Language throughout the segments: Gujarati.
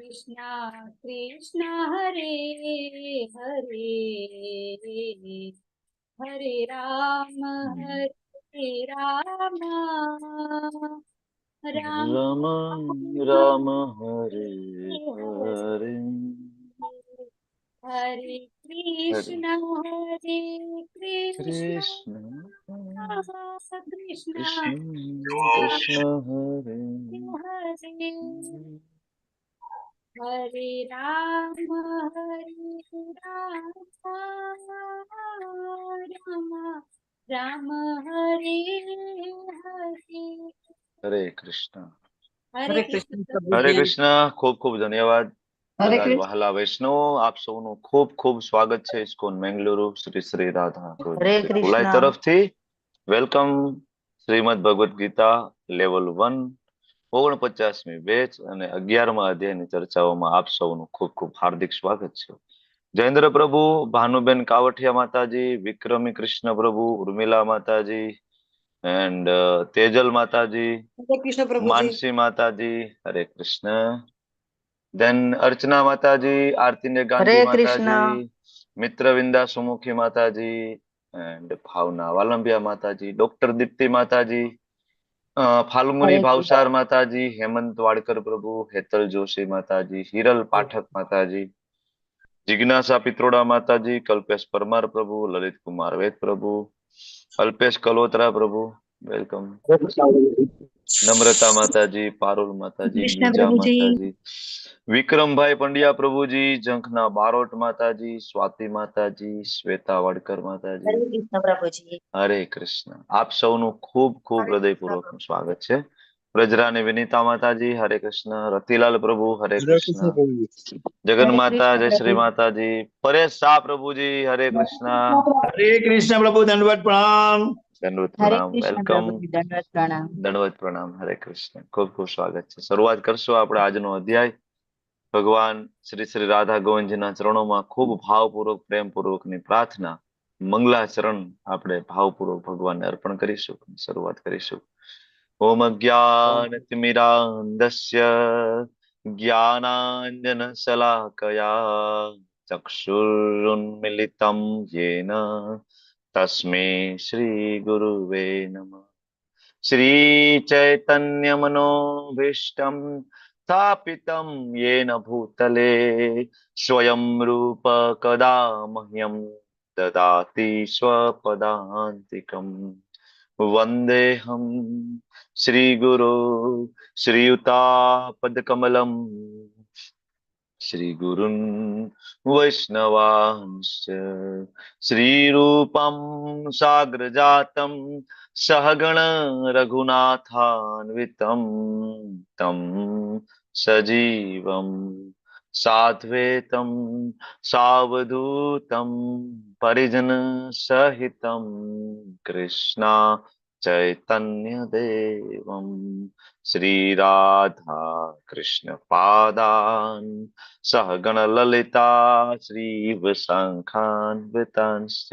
कृष्णा कृष्णा हरे हरे, हरे राम राम राम राम हरे हरे, हरे हरे कृष्ण कृष्ण कृष्ण कृष्ण कृष्ण कृष्ण हरे हरे, हरे राम राम राम हरे हरे। हरे कृष्ण हरे हरे कृष्ण कृष्ण प्रभु हरे प्रभुजी। जी। कृष्ण। खूब खूब धन्यवाद हरे બધા જ कृष्ण। વહાલા વૈષ્ણવો, આપ સૌનું ખૂબ ખૂબ સ્વાગત છે ઇસ્કોન મેંગલુરુ શ્રી શ્રી રાધા हरे ગોવિંદ ભુલાઈ कृष्णा। તરફથી. વેલકમ. શ્રીમદ ભગવદ્ ગીતા લેવલ 1 49મી બેચ અને 11મા અધ્યાયની ચર્ચાઓમાં આપ સૌનું ખૂબ ખૂબ હાર્દિક સ્વાગત છે. જયેન્દ્ર પ્રભુ, ભાનુબેન કાવઠિયા માતાજી, વિક્રમી કૃષ્ણ પ્રભુ, ઉર્મિલા માતાજી એન્ડ તેજલ માતાજી, हरे कृष्ण प्रभुजी। માનસી માતાજી, હરે કૃષ્ણ. देन अर्चना माताजी, आरती गांधी हरे कृष्णा। माताजी, मित्रविंदा सुमुखी माताजी एंड भावना वालंबिया माताजी, डॉक्टर दीप्ति माताजी, फाल्गुनी हरे कृष्ण। भावसार माताजी, हेमंत वाडकर प्रभु, हेतल जोशी माताजी, हिरल पाठक माताजी, जिज्ञासा पित्रोड़ा माताजी, कल्पेश परमार प्रभु, ललित कुमार वेद प्रभु, अल्पेश कलोत्रा प्रभु, वेलकम. नम्रता माताजी, पारुल माताजी, कृष्ण गीजा प्रभुजी। माताजी, विक्रम भाई पंड्या प्रभुजी, जंखना बारोट माताजी, स्वाति माताजी, श्वेता वाडकर माताजी, हरे कृष्ण प्रभुजी। हरे कृष्ण. आप સૌનું ખૂબ ખૂબ हरे कृष्ण હૃદયપૂર્વકનું प्रभुजी। સ્વાગત છે. પ્રજરાની વિનીતા માતાજી, હરે કૃષ્ણ. રતિલાલ પ્રભુ, હરે हरे કૃષ્ણ. कृष्ण प्रभु जी। जगन हरे माता, कृष्ण जय श्री प्रभुजी। माताजी. परेश शाह प्रभुजी, हरे कृष्ण. हरे कृष्ण प्रभु, दंडवत प्रणाम। दंडवत हरे प्रणाम, कृष्ण वेलकम. प्रभुजी, दंडवत प्रणाम। दंडवत प्रणाम, हरे कृष्ण. खूब खूब स्वागत છે. શરૂઆત કરશું આપણે આજનો અધ્યાય. ભગવાન શ્રી શ્રી રાધા ગોવિંદજીના ચરણોમાં ખૂબ ભાવપૂર્વક પ્રેમપૂર્વકની પ્રાર્થના, મંગલાચરણ આપણે ભાવપૂર્વક ભગવાનને અર્પણ કરીશું. શરૂઆત કરીશું. ઓમ અજ્ઞાનતિમિરાન્ધસ્ય જ્ઞાનાંજનશલાકયા ચક્ષુરુન્મિલિतं येन तस्मै श्रीगुरुवे नमः. श्रीचैतन्यमनोभीष्टं स्थापितं येन भूतले स्वयं रूप कदा मह्यं ददाति स्वपदान्तिकम्. वन्देऽहं श्रीगुरो श्रीयुतापदकमलम् श्रीगुरुन् वैष्णवांश्च श्रीरूपं साग्रजातं सहगण रघुनाथान्वितं तं सजीवं साद्वैतं सावधूतं परिजनसहितं कृष्णा चैतन्यदेवं श्रीराधा कृष्ण पादान् सहगण ललिता श्रीवशङ्खान्वितांश्च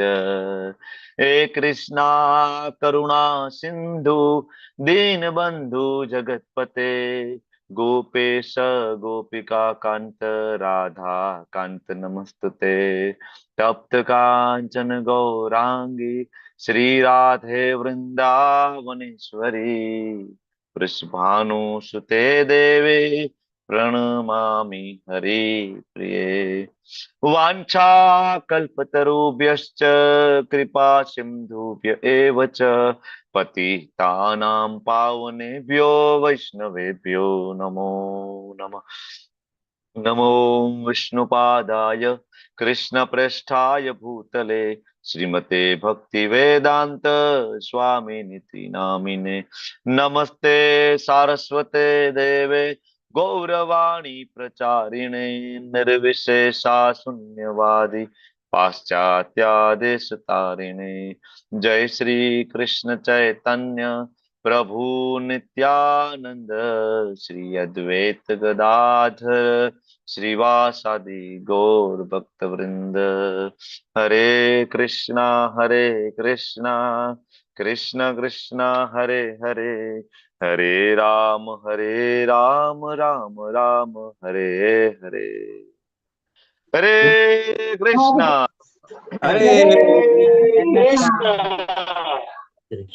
हे कृष्णा करुणा सिन्धु दीनबन्धु जगत्पते गोपेश गोपिका कान्त राधा कान्त नमस्तुते तप्त काञ्चन गौरांगी श्रीराधे वृन्दावनेश्वरी वृषभानुसुते देवे प्रणमामि हरिप्रिये. वाञ्छाकल्पतरुभ्यश्च कृपा सिन्धुभ्य एव च पतितानां पावनेभ्यो वैष्णवेभ्यो नमो नमः. नमो विष्णुपादाय कृष्णप्रेष्ठाय भूतले श्रीमते भक्तिवेदान्त स्वामिनिति नामिने. नमस्ते सारस्वते देवे गौरवाणी प्रचारिणे निर्विशेषा शून्यवादी पाश्चात्यादेशतारिणे. जय श्री कृष्ण चैतन्य प्रभु नित्यानंद श्री अद्वैत गदाधर श्रीवासादि गौर भक्त वृंद. हरे कृष्णा कृष्ण कृष्ण हरे हरे હરે રામ રામ રામ હરે હરે. હરે કૃષ્ણ હરે કૃષ્ણ.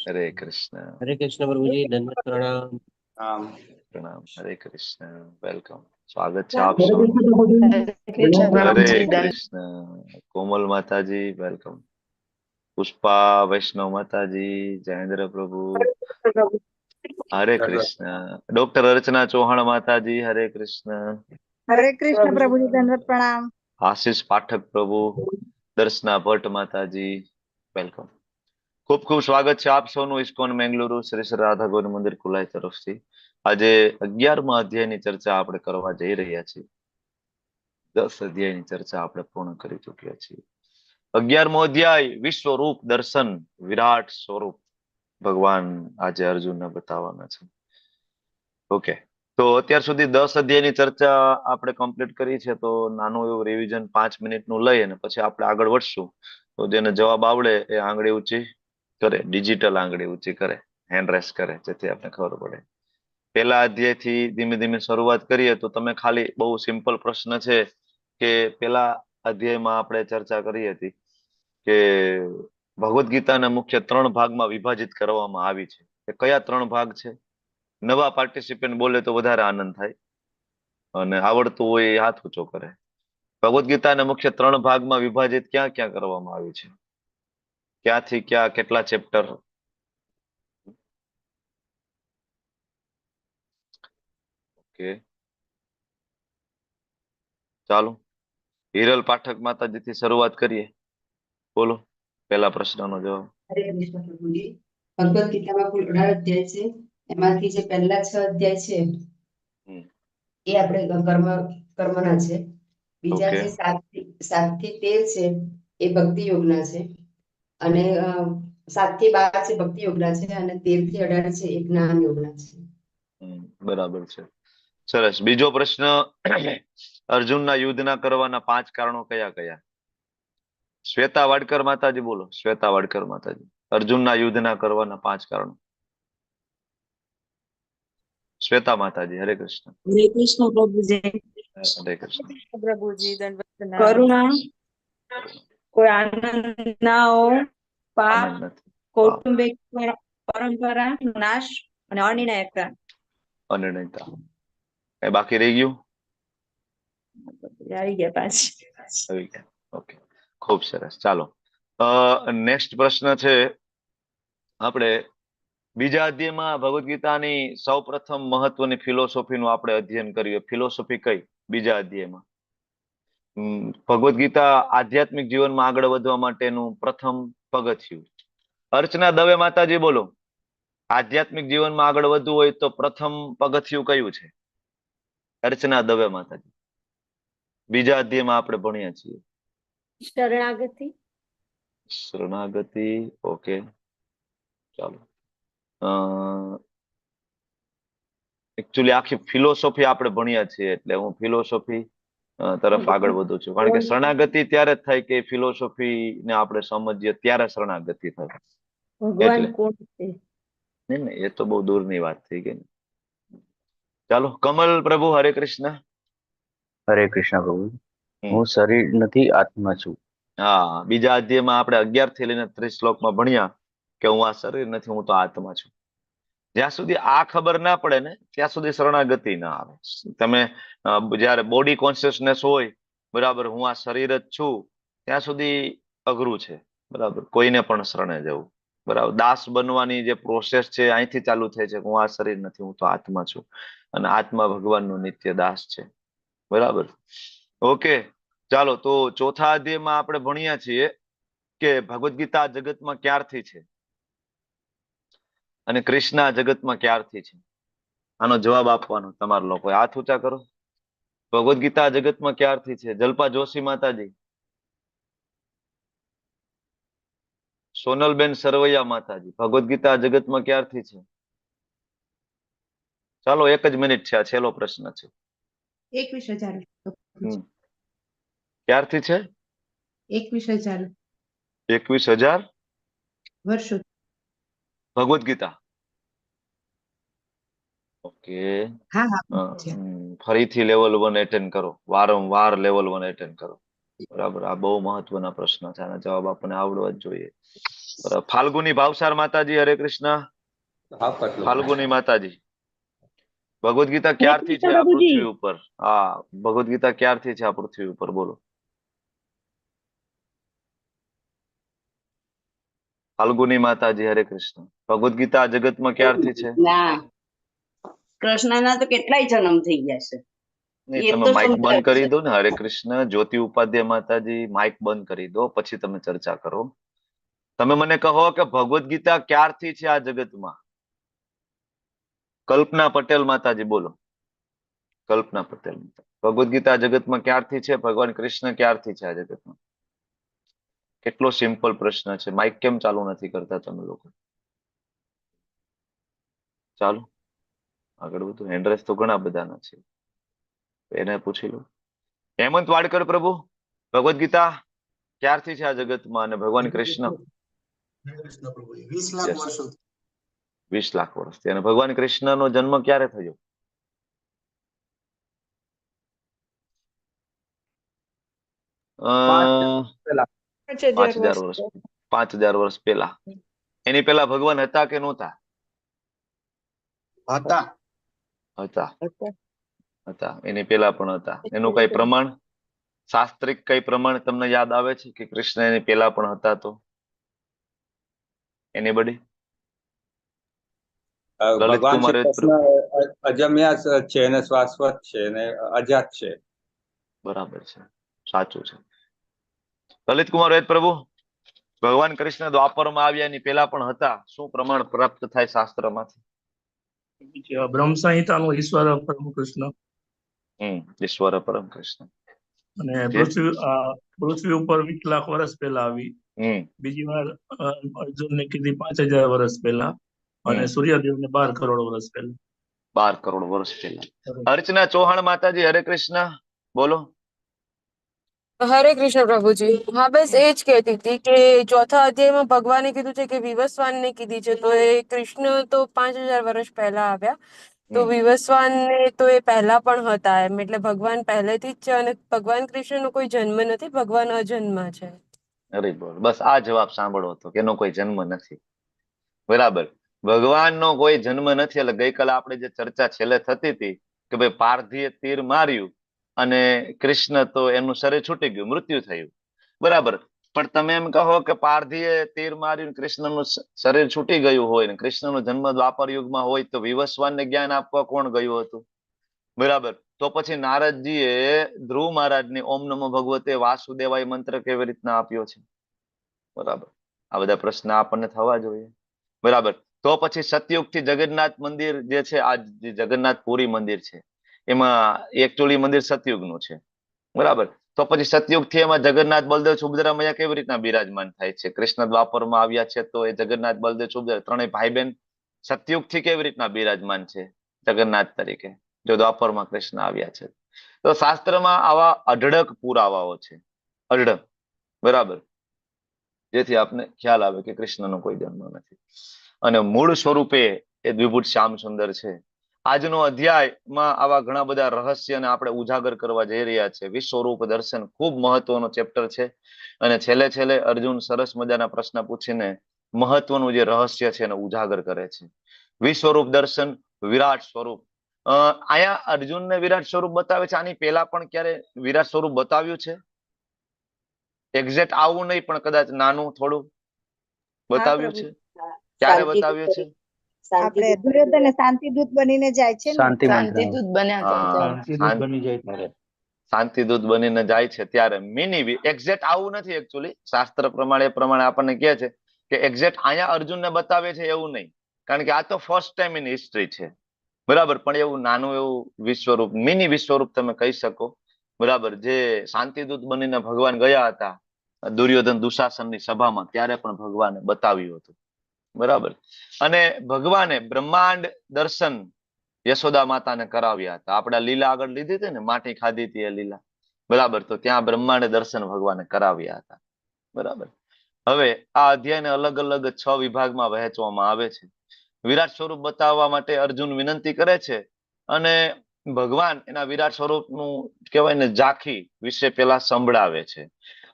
હરે કૃષ્ણ. હરે કૃષ્ણ પ્રભુજી, દંડવત પ્રણામ. પ્રણામ. હરે કૃષ્ણ. વેલકમ. સ્વાગત છે હરે આપ સૌનું. કૃષ્ણ હરે પ્રભુજી કૃષ્ણ. કોમલ માતાજી વેલકમ. પુષ્પા વૈષ્ણવ માતાજી, જયેન્દ્ર પ્રભુ હરે કૃષ્ણ. ડોક્ટર અર્ચના ચૌહાણ માતાજી હરે કૃષ્ણ. હરે કૃષ્ણ પ્રભુજી, દંડવત પ્રણામ. આશીષ પાઠક પ્રભુ, દર્શના ભટ્ટ માતાજી વેલકમ. ખૂબ ખૂબ સ્વાગત છે આપ સૌનું ઇસ્કોન મેંગલુરુ શ્રી શ્રી રાધા ગોવિંદ મંદિર કુલાઈ તરફથી. આજે 11મા અધ્યાયની ચર્ચા આપણે કરવા જઈ રહ્યા છીએ. 10 અધ્યાયની ચર્ચા આપણે પૂર્ણ કરી ચૂક્યા છીએ. 11મો અધ્યાય વિશ્વરૂપ દર્શન, વિરાટ સ્વરૂપ ભગવાન આજે અર્જુનને બતાવવાના છે. ઓકે, તો અત્યાર સુધી 10 અધ્યાયની ચર્ચા આપણે કમ્પ્લીટ કરી છે. તો નાનું એવું રિવિઝન 5 મિનિટનું લઈ અને પછી આપણે આગળ વધશું. તો જેને જવાબ આવડે એ આંગળી ઊંચી કરે, ડિજિટલ આંગળી ઊંચી કરે, હેન્ડ રેસ કરે, જેથી આપણે ખબર પડે. પહેલા અધ્યાયથી ધીમે ધીમે શરૂઆત કરીએ તો તમે ખાલી બહુ સિમ્પલ પ્રશ્ન છે કે પહેલા અધ્યાયમાં આપણે ચર્ચા કરી હતી કે ભગવદ્ ગીતાને મુખ્ય 3 ભાગમાં વિભાજિત કરવામાં આવી છે. એ કયા 3 ભાગ છે? નવા પાર્ટિસિપન્ટ બોલે તો વધારે આનંદ થાય અને આવડતું હોય એ હાથ ઊંચો કરે. ભગવદ્ ગીતાને મુખ્ય 3 ભાગમાં વિભાજિત ક્યાં ક્યાં કરવામાં આવી છે? ક્યાંથી ક્યાં, કેટલા ચેપ્ટર? ઓકે, ચાલો હિરલ પાઠક માતાજીથી શરૂઆત કરીએ. બોલો પહેલા પ્રશ્નનો જવાબ. હરે કૃષ્ણ પ્રભુજી. ભગવદ ગીતામાં કુલ 18 અધ્યાય છે. એમાંથી જે પહેલા 6 અધ્યાય છે હમ. એ આપણે કર્મના છે. બીજા ઓકે. જે 7 થી 13 છે એ ભક્તિ યોગના છે. અને 7 થી 12 છે ભક્તિ યોગના છે અને 13 થી 18 છે એ જ્ઞાન યોગના છે. બરાબર છે, સરસ. બીજો પ્રશ્ન, અર્જુનના યુદ્ધના કરવાના 5 કારણો કયા કયા? શ્વેતા વાડકર માતાજી બોલો. શ્વેતા વાડકર માતાજી, અર્જુનના યુદ્ધના કરવાના 5 કારણો. શ્વેતા માતાજી, હરે કૃષ્ણ. હરે કૃષ્ણ પ્રભુજી. હરે કૃષ્ણ. પ્રભુજી, દંડવત પ્રણામ. કરુણા, કોઈ આનંદ ના હો, પાપ, આનંદ નથી, પાપ, કૌટુંબિક પરંપરા નાશ અને અનિર્ણયતા. અનિર્ણયતા. એ બાકી રહી ગયું? આવી ગયા પાછી. આવી ગયા. ઓકે, ખૂબ સરસ. ચાલો નેક્સ્ટ પ્રશ્ન છે. આપણે બીજા અધ્યાયમાં ભગવદ્ ગીતાની સૌપ્રથમ મહત્વની ફિલોસોફીનું આપણે અધ્યયન કર્યું. ફિલોસોફી કઈ? બીજા અધ્યાયમાં ભગવદ્ ગીતા આધ્યાત્મિક જીવનમાં આગળ વધવા માટેનું પ્રથમ પગથિયું. અર્ચના દવે માતાજી બોલો. આધ્યાત્મિક જીવનમાં આગળ વધવું હોય તો પ્રથમ પગથિયું કયું છે? અર્ચના દવે માતાજી. બીજા અધ્યાયમાં આપણે ભણ્યા છીએ. શરણાગતિ. શરણાગતિ. ઓકે, ચાલો. એકચ્યુઅલી આખી ફિલોસોફી આપણે ભણ્યા છીએ એટલે હું ફિલોસોફી તરફ આગળ વધુ છું. કારણ કે શરણાગતિ ત્યારે જ થાય કે ફિલોસોફી ને આપણે સમજીએ ત્યારે શરણાગતિ થાય. ભગવાન એટલે કોણ છે? નહીં, એ તો બહુ દૂરની વાત થઈ ગઈ. ચાલો કમલ પ્રભુ, હરે કૃષ્ણ. હરે કૃષ્ણ પ્રભુ. હું શરીર નથી, આત્મા છું. હા, બીજા અધ્યાયમાં આપણે 11 થી લઈને 30 શ્લોકમાં ભણ્યા કે હું આ શરીર નથી, હું તો આત્મા છું. જ્યાં સુધી આ ખબર ના પડે ને ત્યાં સુધી શરણાગતિ ના આવે. તમે જયારે બોડી કોન્શિયસનેસ હોય, બરાબર, હું આ શરીર જ છું, ત્યાં સુધી અઘરું છે. બરાબર, કોઈને પણ શરણે જવું. બરાબર, દાસ બનવાની જે પ્રોસેસ છે અહીંથી ચાલુ થાય છે. હું આ શરીર નથી, હું તો આત્મા છું અને આત્મા ભગવાનનો નિત્ય દાસ છે. બરાબર, ઓકે. ચાલો, તો ચોથા અધ્યાયમાં આપણે ભણ્યા છીએ કે ભગવદ્ ગીતા જગતમાં ક્યારથી છે અને કૃષ્ણ આ જગતમાં ક્યારથી છે. આનો જવાબ આપવાનો તમારા લોકો હાથ ઊંચા કરો. ભગવદ્ ગીતા જગતમાં ક્યારથી છે? જલ્પા જોશી માતાજી, સોનલબેન સરવૈયા માતાજી, ભગવદ્ ગીતા જગતમાં ક્યારથી છે? ચાલો, 1 જ મિનિટ છે. આ છેલ્લો પ્રશ્ન છે. 21,000 ક્યારથી છે? 21,000 21,000 વર્ષો. ભગવદ્ ગીતા ઓકે. હા હા છે. ફરીથી લેવલ 1 એટેન્ડ કરો, વારંવાર લેવલ 1 એટેન્ડ કરો. બરાબર, આ બહુ મહત્વના પ્રશ્ન છે, આના જવાબ આપણને આવડવા જ જોઈએ. બરાબર. ફાલ્ગુની ભાવસાર માતાજી, હરે કૃષ્ણ. હા પટલું. ફાલ્ગુની માતાજી, ભગવદ ગીતા હરે ક્યારથી છે કૃષ્ણ આ પ્રભુજી. પૃથ્વી ઉપર? હા, ભગવદ ગીતા ક્યારથી છે આ પૃથ્વી ઉપર? બોલો. ફાલ્ગુની માતાજી, હરે કૃષ્ણ. ભગવદ ગીતા આ જગતમાં ક્યારથી છે? ના કૃષ્ણના તો કેટલાય જન્મ થઈ ગયા છે. નહીં, એ તમે તો માઇક સમજાય બંધ કરી છે. દો ને. હરે કૃષ્ણ. જ્યોતિ ઉપાધ્યાય માતાજી, માઇક બંધ કરી દો, પછી તમે ચર્ચા કરો. તમે મને કહો કે ભગવદ ગીતા ક્યારથી છે આ જગતમાં? કલ્પના પટેલ માતાજી, બોલો. કલ્પના પટેલ માતા, ભગવદ ગીતા આ જગતમાં ક્યારથી છે? ભગવાન કૃષ્ણ ક્યારથી છે આ જગતમાં? કેટલો સિમ્પલ પ્રશ્ન છે. માઇક કેમ ચાલુ નથી કરતા તમે લોકો? ચાલો આગળ વધુ. હેન્ડરેસ તો ઘણા બધાના છે, એને પૂછી લો. હેમંત વાડકર પ્રભુ, ભગવદ ગીતા ક્યારથી છે આ જગતમાં અને ભગવાન કૃષ્ણ? 20 લાખ વર્ષો. 20 લાખ વર્ષથી. અને ભગવાન કૃષ્ણનો જન્મ ક્યારે થયો? પેલા 5000 5000 વર્ષ, 5000 વર્ષ પહેલા. એની પહેલા ભગવાન હતા કે નહોતા? હતા. હતા. હતા. એની પહેલા પણ હતા. એનું કઈ પ્રમાણ, શાસ્ત્રિક કઈ પ્રમાણ તમને યાદ આવે છે કે કૃષ્ણ એની પહેલા પણ હતા? તો એનીબડી? લલિત ભગવાન કુમાર શ્રી કૃષ્ણ અજમ્યા છે અને શાશ્વત છે અને અજાત છે. બરાબર છે, સાચું છે. લલિત કુમાર વેદ પ્રભુ, ભગવાન કૃષ્ણ દ્વાપરમાં આવ્યા એની પહેલા પણ હતા, શું પ્રમાણ પ્રાપ્ત થાય શાસ્ત્રમાંથી? બ્રહ્મ સંહિતાનું ઈશ્વર પરમ કૃષ્ણ ઈશ્વર પરમ કૃષ્ણ. અને જે? પૃથ્વી ઉપર 20 લાખ વર્ષ પહેલા આવી. બીજી વાર અર્જુનને કીધી 5000 વર્ષ પહેલા, અને સૂર્યદેવને 12 કરોડ વર્ષ પહેલા. 12 કરોડ વર્ષ પહેલા. અર્ચના ચૌહાણ માતાજી, હરે કૃષ્ણ, બોલો. હરે કૃષ્ણ પ્રભુજી. હા, બસ એ જ કહેતી હતી કે ચોથા અધ્યાયમાં ભગવાને કીધું છે કે વિવસ્વાનને કીધી છે, તો એ કૃષ્ણ તો 5000 વર્ષ પહેલા આવ્યા, તો વિવસ્વાનને તો એ પહેલા પણ હતા એમ, એટલે ભગવાન પહેલેથી જ છે. અને ભગવાન કૃષ્ણનો કોઈ જન્મ નથી, ભગવાન અજન્મ છે. અરે બોલ, બસ આ જવાબ સાંભળો હતો કે એનો કોઈ જન્મ નથી. બરાબર, ભગવાનનો કોઈ જન્મ નથી. એટલે ગઈકાલે આપણે જે ચર્ચા છેલ્લે થતી હતી કે ભાઈ પારધીએ તીર માર્યું અને કૃષ્ણ તો એનું શરીર છૂટી ગયું, મૃત્યુ થયું. બરાબર, પણ તમે એમ કહો કે પારધીએ તીર માર્યું, કૃષ્ણનું શરીર છૂટી ગયું હોય ને કૃષ્ણનો જન્મ દ્વાપર યુગમાં હોય, તો વિવસ્વાનને જ્ઞાન આપવા કોણ ગયું હતું? બરાબર, તો પછી નારદજીએ ધ્રુવ મહારાજને ઓમ નમો ભગવતે વાસુદેવાય મંત્ર કેવી રીતના આપ્યો છે? બરાબર, આ બધા પ્રશ્ન આપણને થવા જોઈએ. બરાબર, તો પછી સતયુગ થી જગન્નાથ મંદિર જે છે, આ જગન્નાથ પુરી મંદિર છે, એમાં એકચુઅલી મંદિર સતયુગનું છે. બરાબર, તો પછી સતયુગ થી એમાં જગન્નાથ બલદેવ સુભદ્રા મૈયા કેવી રીતના બિરાજમાન થાય છે? કૃષ્ણ દ્વાપરમાં આવ્યા છે, તો એ જગન્નાથ બલદેવ સુભદ્રા ત્રણેય ભાઈ બહેન સતયુગ થી કેવી રીતના બિરાજમાન છે જગન્નાથ તરીકે, જો દ્વાપરમાં કૃષ્ણ આવ્યા છે? તો શાસ્ત્રમાં આવા અઢળક પુરાવાઓ છે, અઢળક. બરાબર, જેથી આપને ખ્યાલ આવે કે કૃષ્ણનો કોઈ જન્મ નથી. અને મૂળ સ્વરૂપે એ દ્વિભુત શ્યામ સુંદર છે. આજનો અધ્યાયમાં આવા ઘણા બધા રહસ્યને આપણે ઉજાગર કરવા જઈ રહ્યા છે. વિશ્વરૂપ દર્શન ખૂબ મહત્વનો ચેપ્ટર છે. અને છેલ્લે છેલ્લે અર્જુન સરસ મજાના પ્રશ્ન પૂછીને મહત્વનું જે રહસ્ય છે એને ઉજાગર કરે છે. વિશ્વરૂપ દર્શન, વિરાટ સ્વરૂપ. અહીંયા અર્જુનને વિરાટ સ્વરૂપ બતાવે છે. આની પહેલા પણ ક્યારે વિરાટ સ્વરૂપ બતાવ્યું છે? એક્ઝેક્ટ આવું નહીં, પણ કદાચ નાનું થોડું બતાવ્યું છે. ક્યારે બતાવ્યું છે? આપણે દુર્યોધન શાંતિદૂત બનીને જાય છે ને, શાંતિદૂત બન્યા શાંતિદૂત બનીને જાય છે ત્યારે મિની એક્ઝેક્ટ આવું નથી. એકચ્યુઅલી શાસ્ત્ર પ્રમાણે આપણને કહે છે કે એક્ઝેક્ટ અહીંયા અર્જુનને બતાવે છે એવું નહીં, કારણ કે આ તો ફર્સ્ટ ટાઈમ ઇન હિસ્ટ્રી છે. બરાબર, પણ એવું નાનું એવું વિશ્વરૂપ, મિની વિશ્વરૂપ તમે કહી શકો. બરાબર, જે શાંતિદૂત બનીને ભગવાન ગયા હતા દુર્યોધન દુશાસનની સભામાં, ત્યારે પણ ભગવાને બતાવ્યું હતું. બરાબર, અને ભગવાને બ્રહ્માંડ દર્શન યશોદા માતાને કરાવ્યા હતા. આપણે લીલા આગળ લીધી હતી ને, માટી ખાધી હતી એ લીલા. બરાબર, તો ત્યાં બ્રહ્માંડ દર્શન ભગવાને કરાવ્યા હતા. બરાબર, હવે આ અધ્યાયને અલગ અલગ 6 વિભાગમાં વહેંચવામાં આવે છે. વિરાટ સ્વરૂપ બતાવવા માટે અર્જુન વિનંતી કરે છે અને ભગવાન એના વિરાટ સ્વરૂપનું કહેવાય ને ઝાંખી વિશે પેલા સંભળાવે છે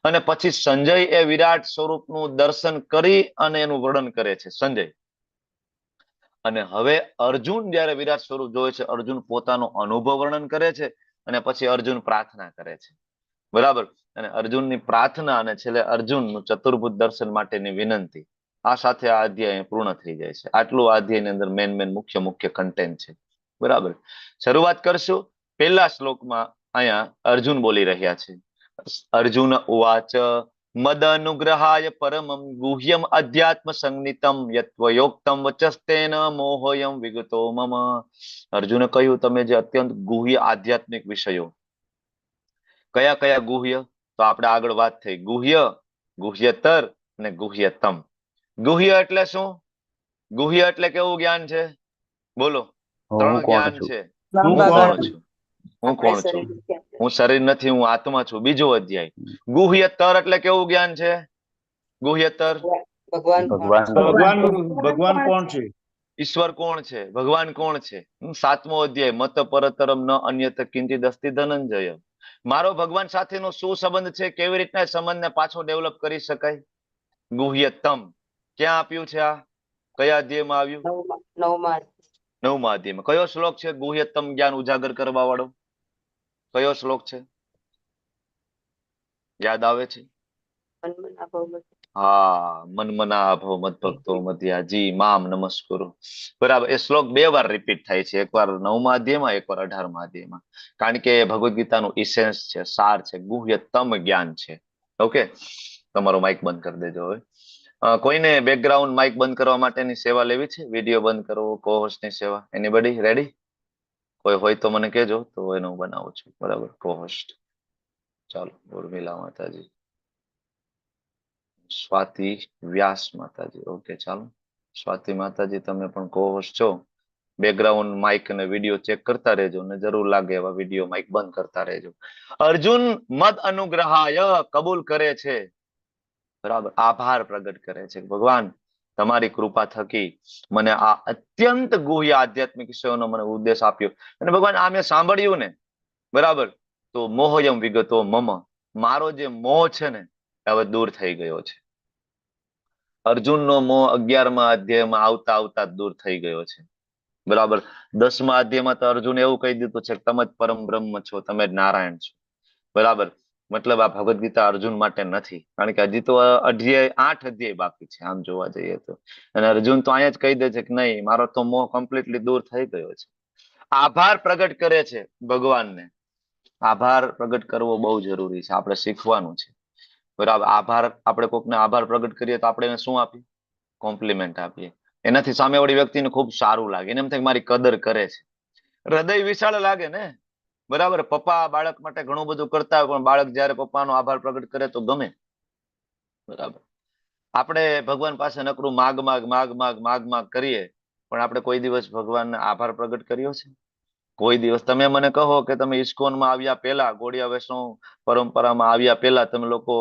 અને પછી સંજય એ વિરાટ સ્વરૂપનું દર્શન કરી અને એનું વર્ણન કરે છે સંજય. અને હવે અર્જુન જયારે વિરાટ સ્વરૂપ જોવે છે, અર્જુન પોતાનો અનુભવ વર્ણન કરે છે અને પછી અર્જુન પ્રાર્થના કરે છે. બરાબર. અને અર્જુનની પ્રાર્થના અને છેલ્લે અર્જુનનું ચતુર્ભુજ દર્શન માટેની વિનંતી. આ સાથે આ અધ્યાય પૂર્ણ થઈ જાય છે. આટલું આ અધ્યાયની અંદર મેન મુખ્ય કન્ટેન્ટ છે. બરાબર. શરૂઆત કરશું પહેલા શ્લોકમાં. અહીંયા અર્જુન બોલી રહ્યા છે. અર્જુન ઉવાચ મદનુગ્રહાય પરમં ગુહ્યમ અધ્યાત્મ સંગીતમ યત્વયોક્તમ વચસ્તેન મોહયમ વિગતો મમ. અર્જુને કહ્યું, તમે જે અત્યંત ગુહ્ય આધ્યાત્મિક વિષયો. કયા કયા ગુહ્ય? તો આપણે આગળ વાત થઈ. ગુહ્ય, ગુહ્યતર અને ગુહ્યતમ. ગુહ્ય એટલે શું? ગુહ્ય એટલે કેવું જ્ઞાન છે? બોલો. ત્રણ જ્ઞાન છે. હું કોણ છું? હું કોણ છું? હું શરીર નથી, હું આત્મા છું. બીજો અધ્યાય. ગુહ્યતર એટલે કેવું જ્ઞાન છે? ગુહ્યતર ભગવાન કોણ છે? ઈશ્વર કોણ છે? ભગવાન કોણ છે? સાતમો અધ્યાય. મત પરતરમ ન અન્યત કિંચિદ અસ્તિ ધનંજય. મારો ભગવાન સાથેનો શું સંબંધ છે? કેવી રીતના સંબંધને પાછો ડેવલપ કરી શકાય? ગુહ્યતમ. ક્યાં આપ્યું છે આ? કયા અધ્યાયમાં આવ્યું? નવમા અધ્યાયમાં. કયો શ્લોક છે ગુહ્યતમ જ્ઞાન ઉજાગર કરવા વાળો? કયો શ્લોક છે? યાદ આવે છે? હા, મનમના ભવ મદભક્તો મધ્યાજી મામ નમસ્કુરુ. બરાબર. એ શ્લોક 2 વાર રિપીટ થાય છે. એકવાર 9મા અધ્યાયમાં, એકવાર 18મા અધ્યાયમાં. કારણ કે ભગવદ ગીતાનું ઇસેન્સ છે, સાર છે, ગુહ્યતમ જ્ઞાન છે. ઓકે. તમારો માઇક બંધ કરી દેજો હવે. કોઈને બેકગ્રાઉન્ડ માઇક બંધ કરવા માટેની સેવા લેવી છે? વિડીયો બંધ કરવો, કોહોસ્ટની સેવા. Anybody ready? કોઈ હોય તો મને કહેજો, તો એનો હું બનાવું છું. બરાબર. કોહોસ્ટ. ચાલો. ઉર્મિલા માતાજી, સ્વાતિ વ્યાસ માતાજી. ઓકે, ચાલો. સ્વાતિ માતાજી, તમે પણ કોહોસ્ટ છો. બેકગ્રાઉન્ડ માઇક અને વિડીયો ચેક કરતા રહેજો અને જરૂર લાગે એવા વિડીયો માઇક બંધ કરતા રહેજો. અર્જુન મદ અનુગ્રહાય કબૂલ કરે છે. બરાબર. આભાર પ્રગટ કરે છે. ભગવાન, તમારી કૃપા થકી મને આ અત્યંત ગુહ્ય આધ્યાત્મિક વિષયોનો મને ઉદ્દેશ આપ્યો. અને ભગવાન, આ મેં સાંભળ્યું ને, બરાબર, તો મોહયમ વિગતો મમ. મારો જે મોહ છે ને, હવે દૂર થઈ ગયો છે. અર્જુનનો મોહ 11મા અધ્યાયમાં આવતા આવતા દૂર થઈ ગયો છે. બરાબર. 10મા અધ્યાયમાં તો અર્જુન એવું કહી દીધું છે કે તમે જ પરમ બ્રહ્મ છો, તમે જ નારાયણ છો. બરાબર. મતલબ આ ભગવદ ગીતા અર્જુન માટે નથી, કારણ કે હજી તો 8 અધ્યાય બાકી છે આમ જોવા જઈએ તો. અને અર્જુન તો અહીંયા જ કહી દે છે કે નહીં, મારો તો મોહ કમ્પ્લીટલી દૂર થઈ ગયો છે. આભાર પ્રગટ કરે છે ભગવાનને. આભાર પ્રગટ કરવો બહુ જરૂરી છે, આપણે શીખવાનું છે. બરાબર. આભાર, આપણે કોકને આભાર પ્રગટ કરીએ તો આપણે એને શું આપીએ? કોમ્પ્લિમેન્ટ આપીએ. એનાથી સામેવાળી વ્યક્તિને ખૂબ સારું લાગે, એને એમ થાય મારી કદર કરે છે. હૃદય વિશાળ લાગે ને. બરાબર. પપ્પા બાળક માટે ઘણું બધું કરતા હોય, પણ બાળક જયારે પપ્પાનો આભાર પ્રગટ કરે તો ગમે. બરાબર. આપણે ભગવાન પાસે નકરું માગ માગ કરીએ, પણ આપણે કોઈ દિવસ ભગવાનને આભાર પ્રગટ કર્યો છે? કોઈ દિવસ. તમે મને કહો કે તમે ઇસ્કોનમાં આવ્યા પહેલા, ગોળિયા વૈષ્ણવ પરંપરામાં આવ્યા પહેલા તમે લોકો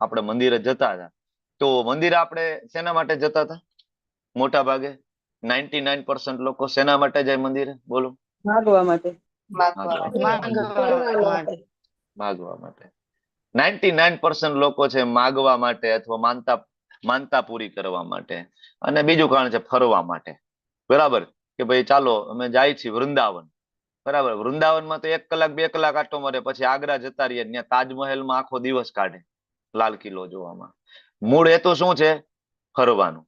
આપણે મંદિરે જતા હતા, તો મંદિરે આપણે શેના માટે જતા હતા? મોટા ભાગે 99% લોકો શેના માટે જાય મંદિરે? બોલો. માગવા માટે. માગવા માટે. 99% લોકો છે માગવા માટે અથવા માનતા પૂરી કરવા માટે. અને બીજું કારણ છે ફરવા માટે. બરાબર. કે ભાઈ ચાલો અમે જાય છીએ વૃંદાવન. બરાબર. વૃંદાવનમાં તો 1 કલાક 2 કલાક આટો મારે, પછી આગ્રા જતા રહીએ, ત્યાં તાજમહેલમાં આખો દિવસ કાઢે, લાલ કિલ્લો જોવામાં. મૂળ હેતુ શું છે? ફરવાનું.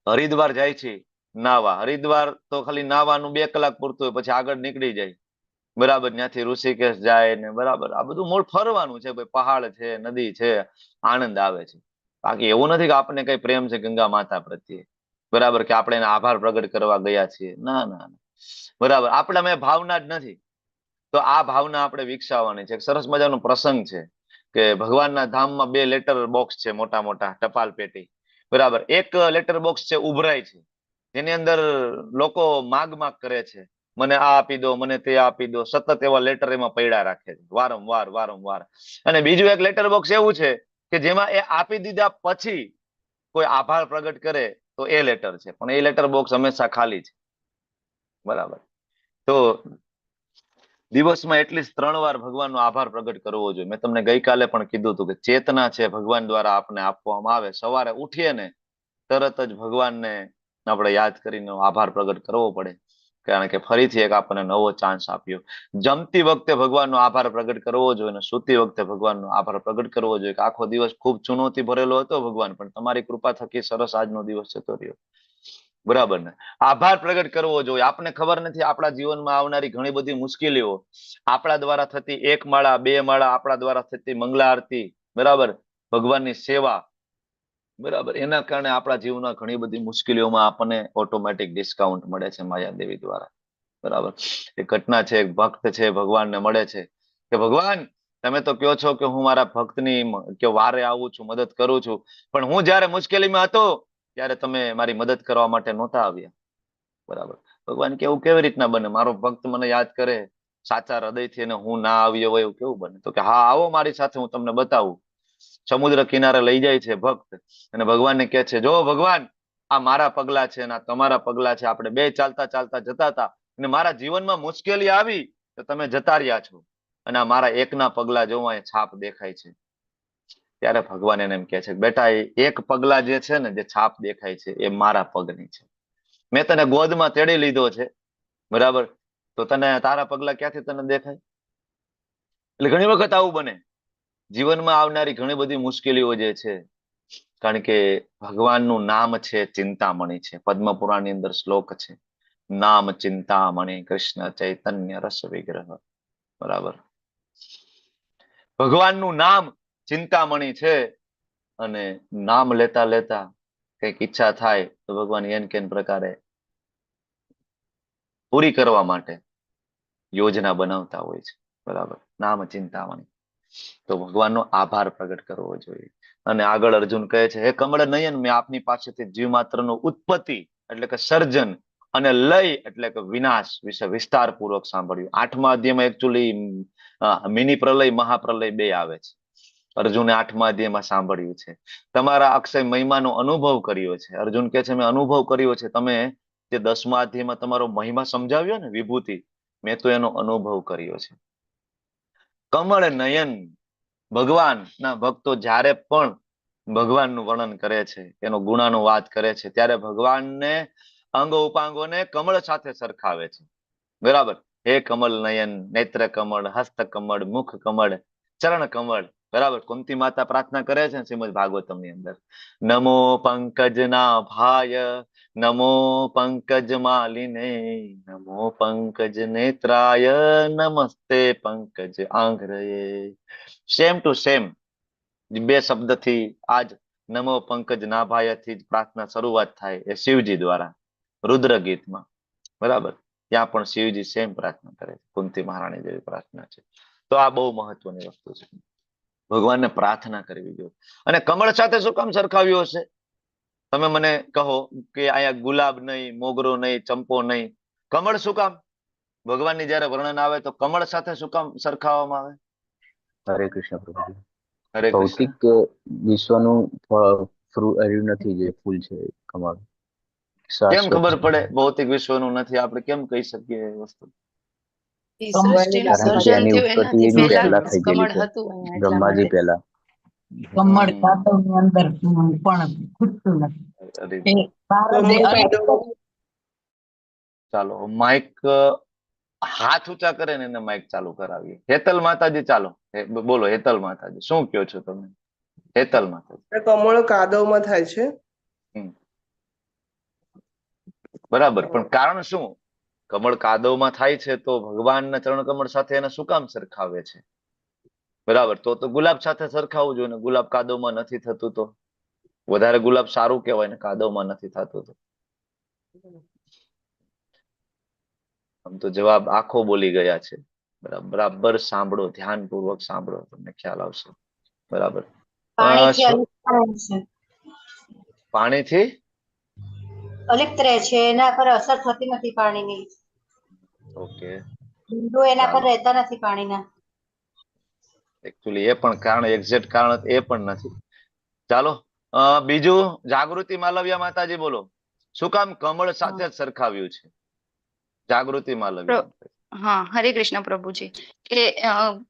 હરિદ્વાર જાય છે નાવા. હરિદ્વાર તો ખાલી નાવાનું 2 કલાક પૂરતું હોય, પછી આગળ નીકળી જાય. બરાબર. ત્યાંથી ઋષિકેશ જાય ને. બરાબર. આ બધું મૂળ ફરવાનું છે ભાઈ. પહાડ છે, નદી છે, આનંદ આવે છે. બાકી એવું નથી કે આપણને કઈ પ્રેમ છે ગંગા માતા પ્રત્યે. બરાબર. કે આપણે એને આભાર પ્રગટ કરવા ગયા છીએ. ના ના. બરાબર. આપણામાં ભાવના જ નથી. તો આ ભાવના આપણે વિકસાવવાની છે. સરસ મજાનો પ્રસંગ છે કે ભગવાનના ધામમાં 2 લેટર બોક્સ છે, મોટા મોટા ટપાલ પેટી. બરાબર. એક લેટર બોક્સ છે ઉભરાય છે, જેની અંદર લોકો માગ કરે છે, મને આ આપી દો, મને તે આપી દો. સતત એવા લેટર એમાં પડ્યા રાખે છે, વારંવાર. અને બીજું એક લેટર બોક્સ એવું છે કે જેમાં એ આપી દીધા પછી કોઈ આભાર પ્રગટ કરે તો તો એ લેટર છે, પણ એ લેટર બોક્સ હંમેશા ખાલી છે. બરાબર. તો દિવસમાં એટલીસ્ટ 3 વાર ભગવાનનો આભાર પ્રગટ કરવો જોઈએ. મેં તમને ગઈકાલે પણ કીધું હતું કે ચેતના છે ભગવાન દ્વારા આપને આપવામાં આવે. સવારે ઉઠીએ ને તરત જ ભગવાનને આપણે યાદ કરીને આભાર પ્રગટ કરવો પડે, કારણ કે ફરીથી એક આપણને નવો ચાન્સ આપ્યો. જમતી વખતે ભગવાનનો આભાર પ્રગટ કરવો જોઈએ અને સૂતી વખતે ભગવાનનો આભાર પ્રગટ કરવો જોઈએ કે આખો દિવસ ખૂબ ચુનૌતી ભરેલો હતો ભગવાન, પણ તમારી કૃપા થકી સરસ આજનો દિવસ જતો રહ્યો. બરાબર ને? આભાર પ્રગટ કરવો જોઈએ. આપને ખબર નથી આપણા જીવનમાં આવનારી ઘણી બધી મુશ્કેલીઓ, આપણા દ્વારા થતી 1 માળા 2 માળા, આપણા દ્વારા થતી મંગલા આરતી, બરાબર, ભગવાનની સેવા, બરાબર, એના કારણે આપણા જીવનમાં ઘણી બધી મુશ્કેલીઓમાં આપણને ઓટોમેટિક ડિસ્કાઉન્ટ મળે છે માયાદેવી દ્વારા. બરાબર. એ ઘટના છે, એક ભક્ત છે ભગવાનને મળે છે કે ભગવાન તમે તો કહો છો કે હું મારા ભક્તની કે વારે આવું છું, મદદ કરું છું, પણ હું જયારે મુશ્કેલીમાં હતો ત્યારે તમે મારી મદદ કરવા માટે નહોતા આવ્યા. બરાબર. ભગવાન કે એવું કેવી રીતના બને? મારો ભક્ત મને યાદ કરે સાચા હૃદયથી અને હું ના આવ્યો હોય એવું કેવું બને? તો કે હા, આવો મારી સાથે, હું તમને બતાવું. સમુદ્ર કિનારે લઈ જાય છે ભક્ત અને ભગવાનને કહે છે, જો ભગવાન, આ મારા પગલા છે અને આ તમારા પગલા છે. આપણે બે ચાલતા ચાલતા જતા હતા અને મારા જીવનમાં મુશ્કેલી આવી તો તમે જતા રહ્યા છો, અને આ મારા એકના પગલા જો અહીં છાપ દેખાય છે. ત્યારે ભગવાન એને એમ કહે છે, બેટા એ એક પગલા જે છે ને, જે છાપ દેખાય છે એ મારા પગની છે. મેં તને ગોદમાં તેડી લીધો છે, બરાબર, તો તને તારા પગલા ક્યાંથી તને દેખાય? એટલે ઘણી વખત આવું બને જીવનમાં આવનારી ઘણી બધી મુશ્કેલીઓ જે છે, કારણ કે ભગવાનનું નામ છે ચિંતામણી છે. પદ્મપુરાણની અંદર શ્લોક છે, નામ ચિંતામણી કૃષ્ણ ચૈતન્ય રસ વિગ્રહ. બરાબર. ભગવાનનું નામ ચિંતામણી છે, અને નામ લેતા લેતા કઈક ઈચ્છા થાય તો ભગવાન એન કેન પ્રકારે પૂરી કરવા માટે યોજના બનાવતા હોય છે. બરાબર. નામ ચિંતામણી. તો ભગવાનનો આભાર પ્રગટ કરવો જોઈએ. અને આગળ અર્જુન કહે છે, હે કમળ નયન, મેં આપની પાસેથી જીવ માત્રનું ઉત્પત્તિ એટલે કે સર્જન અને લય એટલે કે વિનાશ વિશે વિસ્તારપૂર્વક સાંભળ્યું. 8મા અધ્યાયમાં એકચ્યુઅલી મિની પ્રલય મહાપ્રલય 2 આવે છે. અર્જુને 8મા અધ્યાયમાં સાંભળ્યું છે. તમારા અક્ષય મહિમાનો અનુભવ કર્યો છે. અર્જુન કહે છે, મેં અનુભવ કર્યો છે. તમે જે 10મા અધ્યાયમાં તમારો મહિમા સમજાવ્યો ને, વિભૂતિ, મેં તો એનો અનુભવ કર્યો છે. કમળ નયન, ભગવાનના ભક્તો જ્યારે પણ ભગવાનનું વર્ણન કરે છે, એનો ગુણાનુવાદ કરે છે, ત્યારે ભગવાનને અંગ ઉપાંગોને કમળ સાથે સરખાવે છે. બરાબર. હે કમલ નયન, નેત્ર કમળ, હસ્ત કમળ, મુખ કમળ, ચરણ કમળ. બરાબર. કુંતી માતા પ્રાર્થના કરે છે શ્રીમદ ભાગવતમની અંદર, નમો પંકજના ભાય, નમો પંકજ માલિને, નમો પંકજ નેત્રાય, નમસ્તે પંકજ આંઘ્રયે. સેમ ટુ સેમ 2 શબ્દથી આજ નમો પંકજ નાભાયથી જ પ્રાર્થના શરૂઆત થાય એ શિવજી દ્વારા રુદ્ર ગીતમાં. બરાબર. ત્યાં પણ શિવજી સેમ પ્રાર્થના કરે છે, કુંતી મહારાણી જેવી પ્રાર્થના છે. તો આ બહુ મહત્વની વસ્તુ છે, ભગવાનને પ્રાર્થના કરવી જોઈએ. અને કમળ સાથે શું કામ સરખાવ્યો હશે? તમે મને કહો કે અહીંયા ગુલાબ નહીં, મોગરો નહીં, ચંપો નહીં, કમળ શું કામ? ભગવાનની જયારે વર્ણન આવે તો કમળ સાથે શું કામ સરખાવવામાં આવે? હરે કૃષ્ણ પ્રભુ. હરે કૃષ્ણ. ભૌતિક વિશ્વનું નથી, જે ફૂલ છે કમળ. કેમ ખબર પડે ભૌતિક વિશ્વનું નથી? આપણે કેમ કહી શકીએ એ વસ્તુ? કારણ કે એની ઉત્પત્તિ એની પહેલા થઈ ગયેલી છે, બ્રહ્માજી પહેલા. કમળ કાદવની અંદર પણ ખૂટતું નથી. ચાલો માઇક હાથ ઊંચા કરે ને એને માઇક ચાલુ કરાવીએ. હેતલ માતાજી, ચાલો બોલો. હેતલ માતાજી, શું કહો છો તમે? હેતલ માતાજી. કમળ કાદવમાં થાય છે. બરાબર, પણ કારણ શું? કમળ કાદવમાં થાય છે તો ભગવાનના ચરણ કમળ સાથે એને શું કામ સરખાવે છે? બરાબર. તો ગુલાબ સાથે સરખાવવું જોઈએ ને. ગુલાબ કાદવમાં નથી થતું તો વધારે ગુલાબ સારું કહેવાય ને, કાદવમાં નથી થતું તો. આમ તો જવાબ આખો બોલી ગયા છે. બરાબર સાંભળો, ધ્યાનપૂર્વક સાંભળો, તમને ખ્યાલ આવશે. બરાબર. પાણીથી અલિપ્ત રહે છે, એના પર અસર થતી નથી પાણીની. ઓકે. બિંદુ એના પર રહેતા નથી પાણીના. એકચ્યુઅલી એ પણ કારણ, એક્ઝેક્ટ કારણ એ પણ નથી. ચાલો બીજું જાગૃતિ માલવિયા માતાજી બોલો, શું કામ કમળ સાથે જ સરખાવ્યું છે? જાગૃતિ માલવિયા. હા, હરે કૃષ્ણ પ્રભુજી. કે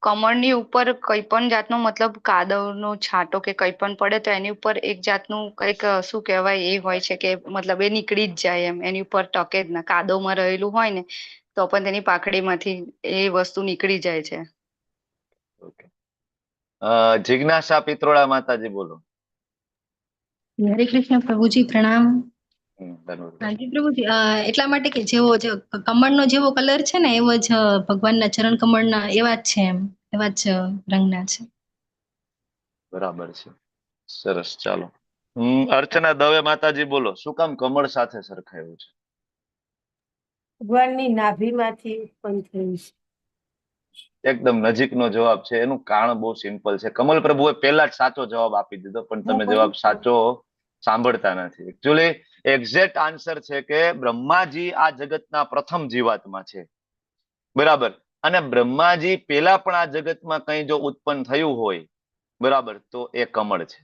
કમળની ઉપર કઈ પણ જાતનો મતલબ કાદવનો છાંટો કે કઈ પણ પડે તો એની ઉપર એક જાતનું કઈક શું કહેવાય એ હોય છે કે મતલબ એ નીકળી જ જાય, એમ એની ઉપર ટકે જ ના. કાદવમાં રહેલું હોય ને તો પણ તેની પાખડીમાંથી એ વસ્તુ નીકળી જાય છે. જિજ્ઞાસા પિત્રોડા માતાજી બોલો. હરે કૃષ્ણ પ્રભુજી, પ્રણામ. હાજી પ્રભુજી, એટલા માટે કે જેવો કમળનો જેવો કલર છે ને એવો જ ભગવાનના ચરણ કમળના એવા જ છે, એમ એવા જ રંગના છે. બરાબર છે, સરસ. ચાલો, અર્ચના દવે માતાજી બોલો, શું કામ કમળ સાથે સરખાયું છે? ભગવાનની નાભીમાંથી ઉત્પન્ન થયું છે. એકદમ નજીકનો જવાબ છે. એનું કારણ બહુ સિમ્પલ છે. કમલ પ્રભુએ પહેલા જ સાચો જવાબ આપી દીધો, પણ તમે જવાબ સાચો સાંભળતા નથી. એકચ્યુઅલી એક્ઝેક્ટ આન્સર છે કે બ્રહ્માજી આ જગતના પ્રથમ જીવાત્મા છે, બરાબર. અને બ્રહ્માજી પહેલા પણ આ જગતમાં કંઈ જો ઉત્પન્ન થયું હોય, બરાબર, તો એ કમળ છે.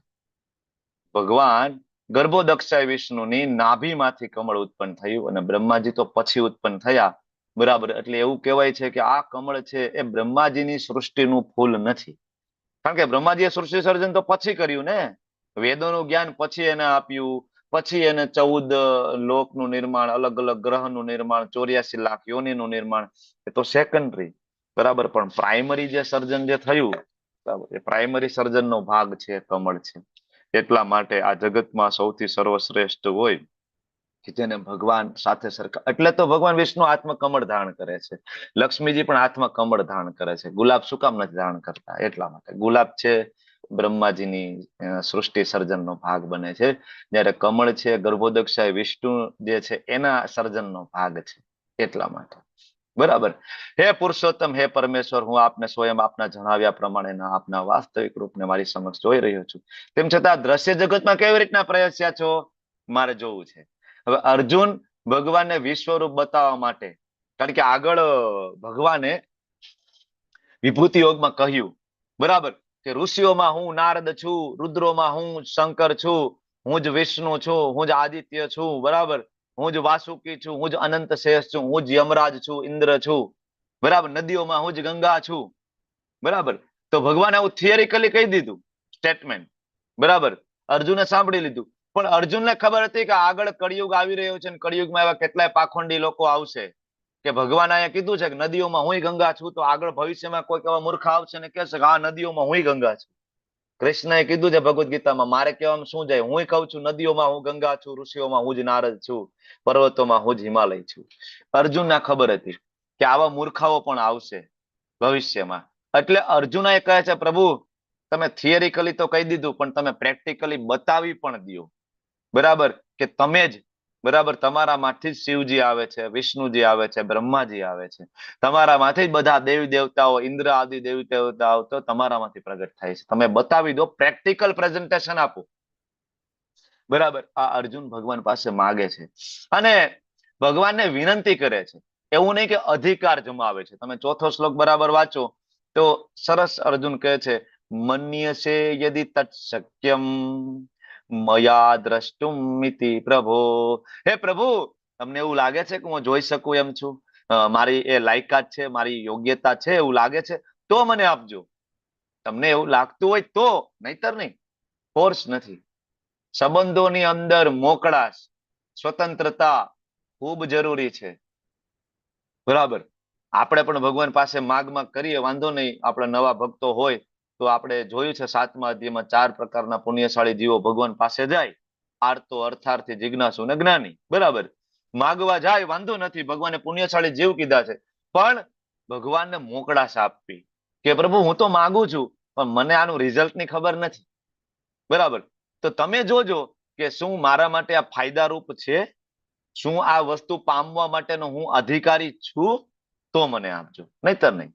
ભગવાન ગર્ભોદક્ષાય વિષ્ણુની નાભીમાંથી કમળ ઉત્પન્ન થયું અને બ્રહ્માજી તો પછી ઉત્પન્ન થયા, બરાબર. એટલે એવું કહેવાય છે કે આ કમળ છે એ બ્રહ્માજીની સૃષ્ટિનું ફૂલ નથી, કારણ કે બ્રહ્માજીએ સૃષ્ટિ સર્જન તો પછી કર્યું ને. વેદોનું જ્ઞાન પછી એને આપ્યું, પછી એને 14 લોકનું નિર્માણ, અલગ અલગ ગ્રહનું નિર્માણ, 84 લાખ યોનિનું નિર્માણ, એ તો સેકન્ડરી, બરાબર. પણ પ્રાઇમરી જે સર્જન જે થયું, બરાબર, એ પ્રાઇમરી સર્જનનો ભાગ છે કમળ છે. એટલા માટે આ જગતમાં સૌથી સર્વશ્રેષ્ઠ હોય કે જેને ભગવાન સાથે સરખા, એટલે તો ભગવાન વિષ્ણુ હાથમાં કમળ ધારણ કરે છે, લક્ષ્મીજી પણ હાથમાં કમળ ધારણ કરે છે. ગુલાબ શું કામ નથી ધારણ કરતા? એટલા માટે. ગુલાબ છે બ્રહ્માજીની સૃષ્ટિ સર્જનનો ભાગ બને છે, જ્યારે કમળ છે ગર્ભોદક્ષાય વિષ્ણુ જે છે એના સર્જનનો ભાગ છે, એટલા માટે, બરાબર. હે પુરુષોત્તમ, હે પરમેશ્વર, હું આપને સ્વયં આપના જણાવ્યા પ્રમાણેના આપના વાસ્તવિક રૂપને મારી સમક્ષ જોઈ રહ્યો છું. તેમ છતાં દ્રશ્ય જગતમાં કેવી રીતના પ્રવેશ્યા છો મારે જોવું છે. હવે અર્જુન ભગવાનને વિશ્વરૂપ બતાવવા માટે, કારણ કે આગળ ભગવાને વિભૂતિ યોગમાં કહ્યું, બરાબર, કે ઋષિઓમાં હું નારદ છું, રુદ્રોમાં હું શંકર છું, હું જ વિષ્ણુ છું, હું જ આદિત્ય છું, બરાબર, હું જ વાસુકી છું, હું જ અનંત શેષ છું, હું જ યમરાજ છું, ઇન્દ્ર છું, બરાબર, નદીઓમાં હું જ ગંગા છું, બરાબર. તો ભગવાને આવું થિયરિકલી કહી દીધું સ્ટેટમેન્ટ, બરાબર. અર્જુને સાંભળી લીધું, પણ અર્જુનને ખબર હતી કે આગળ કળિયુગ આવી રહ્યો છે, અને કળિયુગમાં એવા કેટલાય પાખંડી લોકો આવશે કે ભગવાન અહીંયા કીધું છે કે નદીઓમાં હું ગંગા છું, તો આગળ ભવિષ્યમાં કોઈક એવા મૂર્ખ આવશે ને કહેશે કે આ નદીઓમાં હું ગંગા છું. કૃષ્ણએ કીધું છે ભગવદ ગીતામાં, મારે કહેવામાં શું જાય, હું કહું છું નદીઓમાં હું ગંગા છું, ઋષિઓમાં હું જ નારદ છું, પર્વતોમાં હું જ હિમાલય છું. અર્જુનને ખબર હતી કે આવા મૂર્ખાઓ પણ આવશે ભવિષ્યમાં, એટલે અર્જુન એ કહે છે પ્રભુ તમે થિયરિકલી તો કહી દીધું, પણ તમે પ્રેક્ટિકલી બતાવી પણ દો, બરાબર, કે તમે જ, બરાબર, તમારામાંથી જ શિવજી આવે છે, વિષ્ણુજી આવે છે, બ્રહ્માજી આવે છે, તમારામાંથી જ બધા દેવી દેવતાઓ, ઇન્દ્ર આદિ દેવી દેવતાઓ તો તમારામાંથી પ્રગટ થાય છે. તમે બતાવી દો, પ્રેક્ટિકલ પ્રેઝન્ટેશન આપો, બરાબર. આ અર્જુન ભગવાન પાસે માગે છે અને ભગવાનને વિનંતી કરે છે. એવું નહીં કે અધિકાર જમાવે છે. તમે ચોથો શ્લોક બરાબર વાંચો તો સરસ અર્જુન કહે છે, મન્યસે યદિ તત્ શક્યમ મયા દ્રષ્ટુમિતિ પ્રભો. હે પ્રભુ, તમને એવું લાગે છે કે હું જોઈ શકું એમ છું, મારી એ લાયકાત છે, મારી યોગ્યતા છે, એવું લાગે છે તો મને આપજો. તમને એવું લાગતું હોય તો, નહીતર નહીં. ફોર્સ નથી. સંબંધોની અંદર મોકળાશ, સ્વતંત્રતા ખૂબ જરૂરી છે, બરાબર. આપણે પણ ભગવાન પાસે માગ કરીએ, વાંધો નહીં. આપણે નવા ભક્તો હોય તો આપણે જોયું છે 7મા અધ્યાયમાં 4 પ્રકારના પુણ્યશાળી જીવો ભગવાન પાસે જાય, આર્તો, અર્થાર્થી, જિજ્ઞાસુ ને જ્ઞાની, બરાબર. માગવા જાય વાંધો નથી, ભગવાને પુણ્યશાળી જીવ કીધા છે, પણ ભગવાનને મોકળાશ આપવી કે પ્રભુ હું તો માગું છું, પણ મને આનું રિઝલ્ટની ખબર નથી, બરાબર. તો તમે જોજો કે શું મારા માટે આ ફાયદારૂપ છે, શું આ વસ્તુ પામવા માટેનો હું અધિકારી છું, તો મને આપજો, નહીતર નહીં.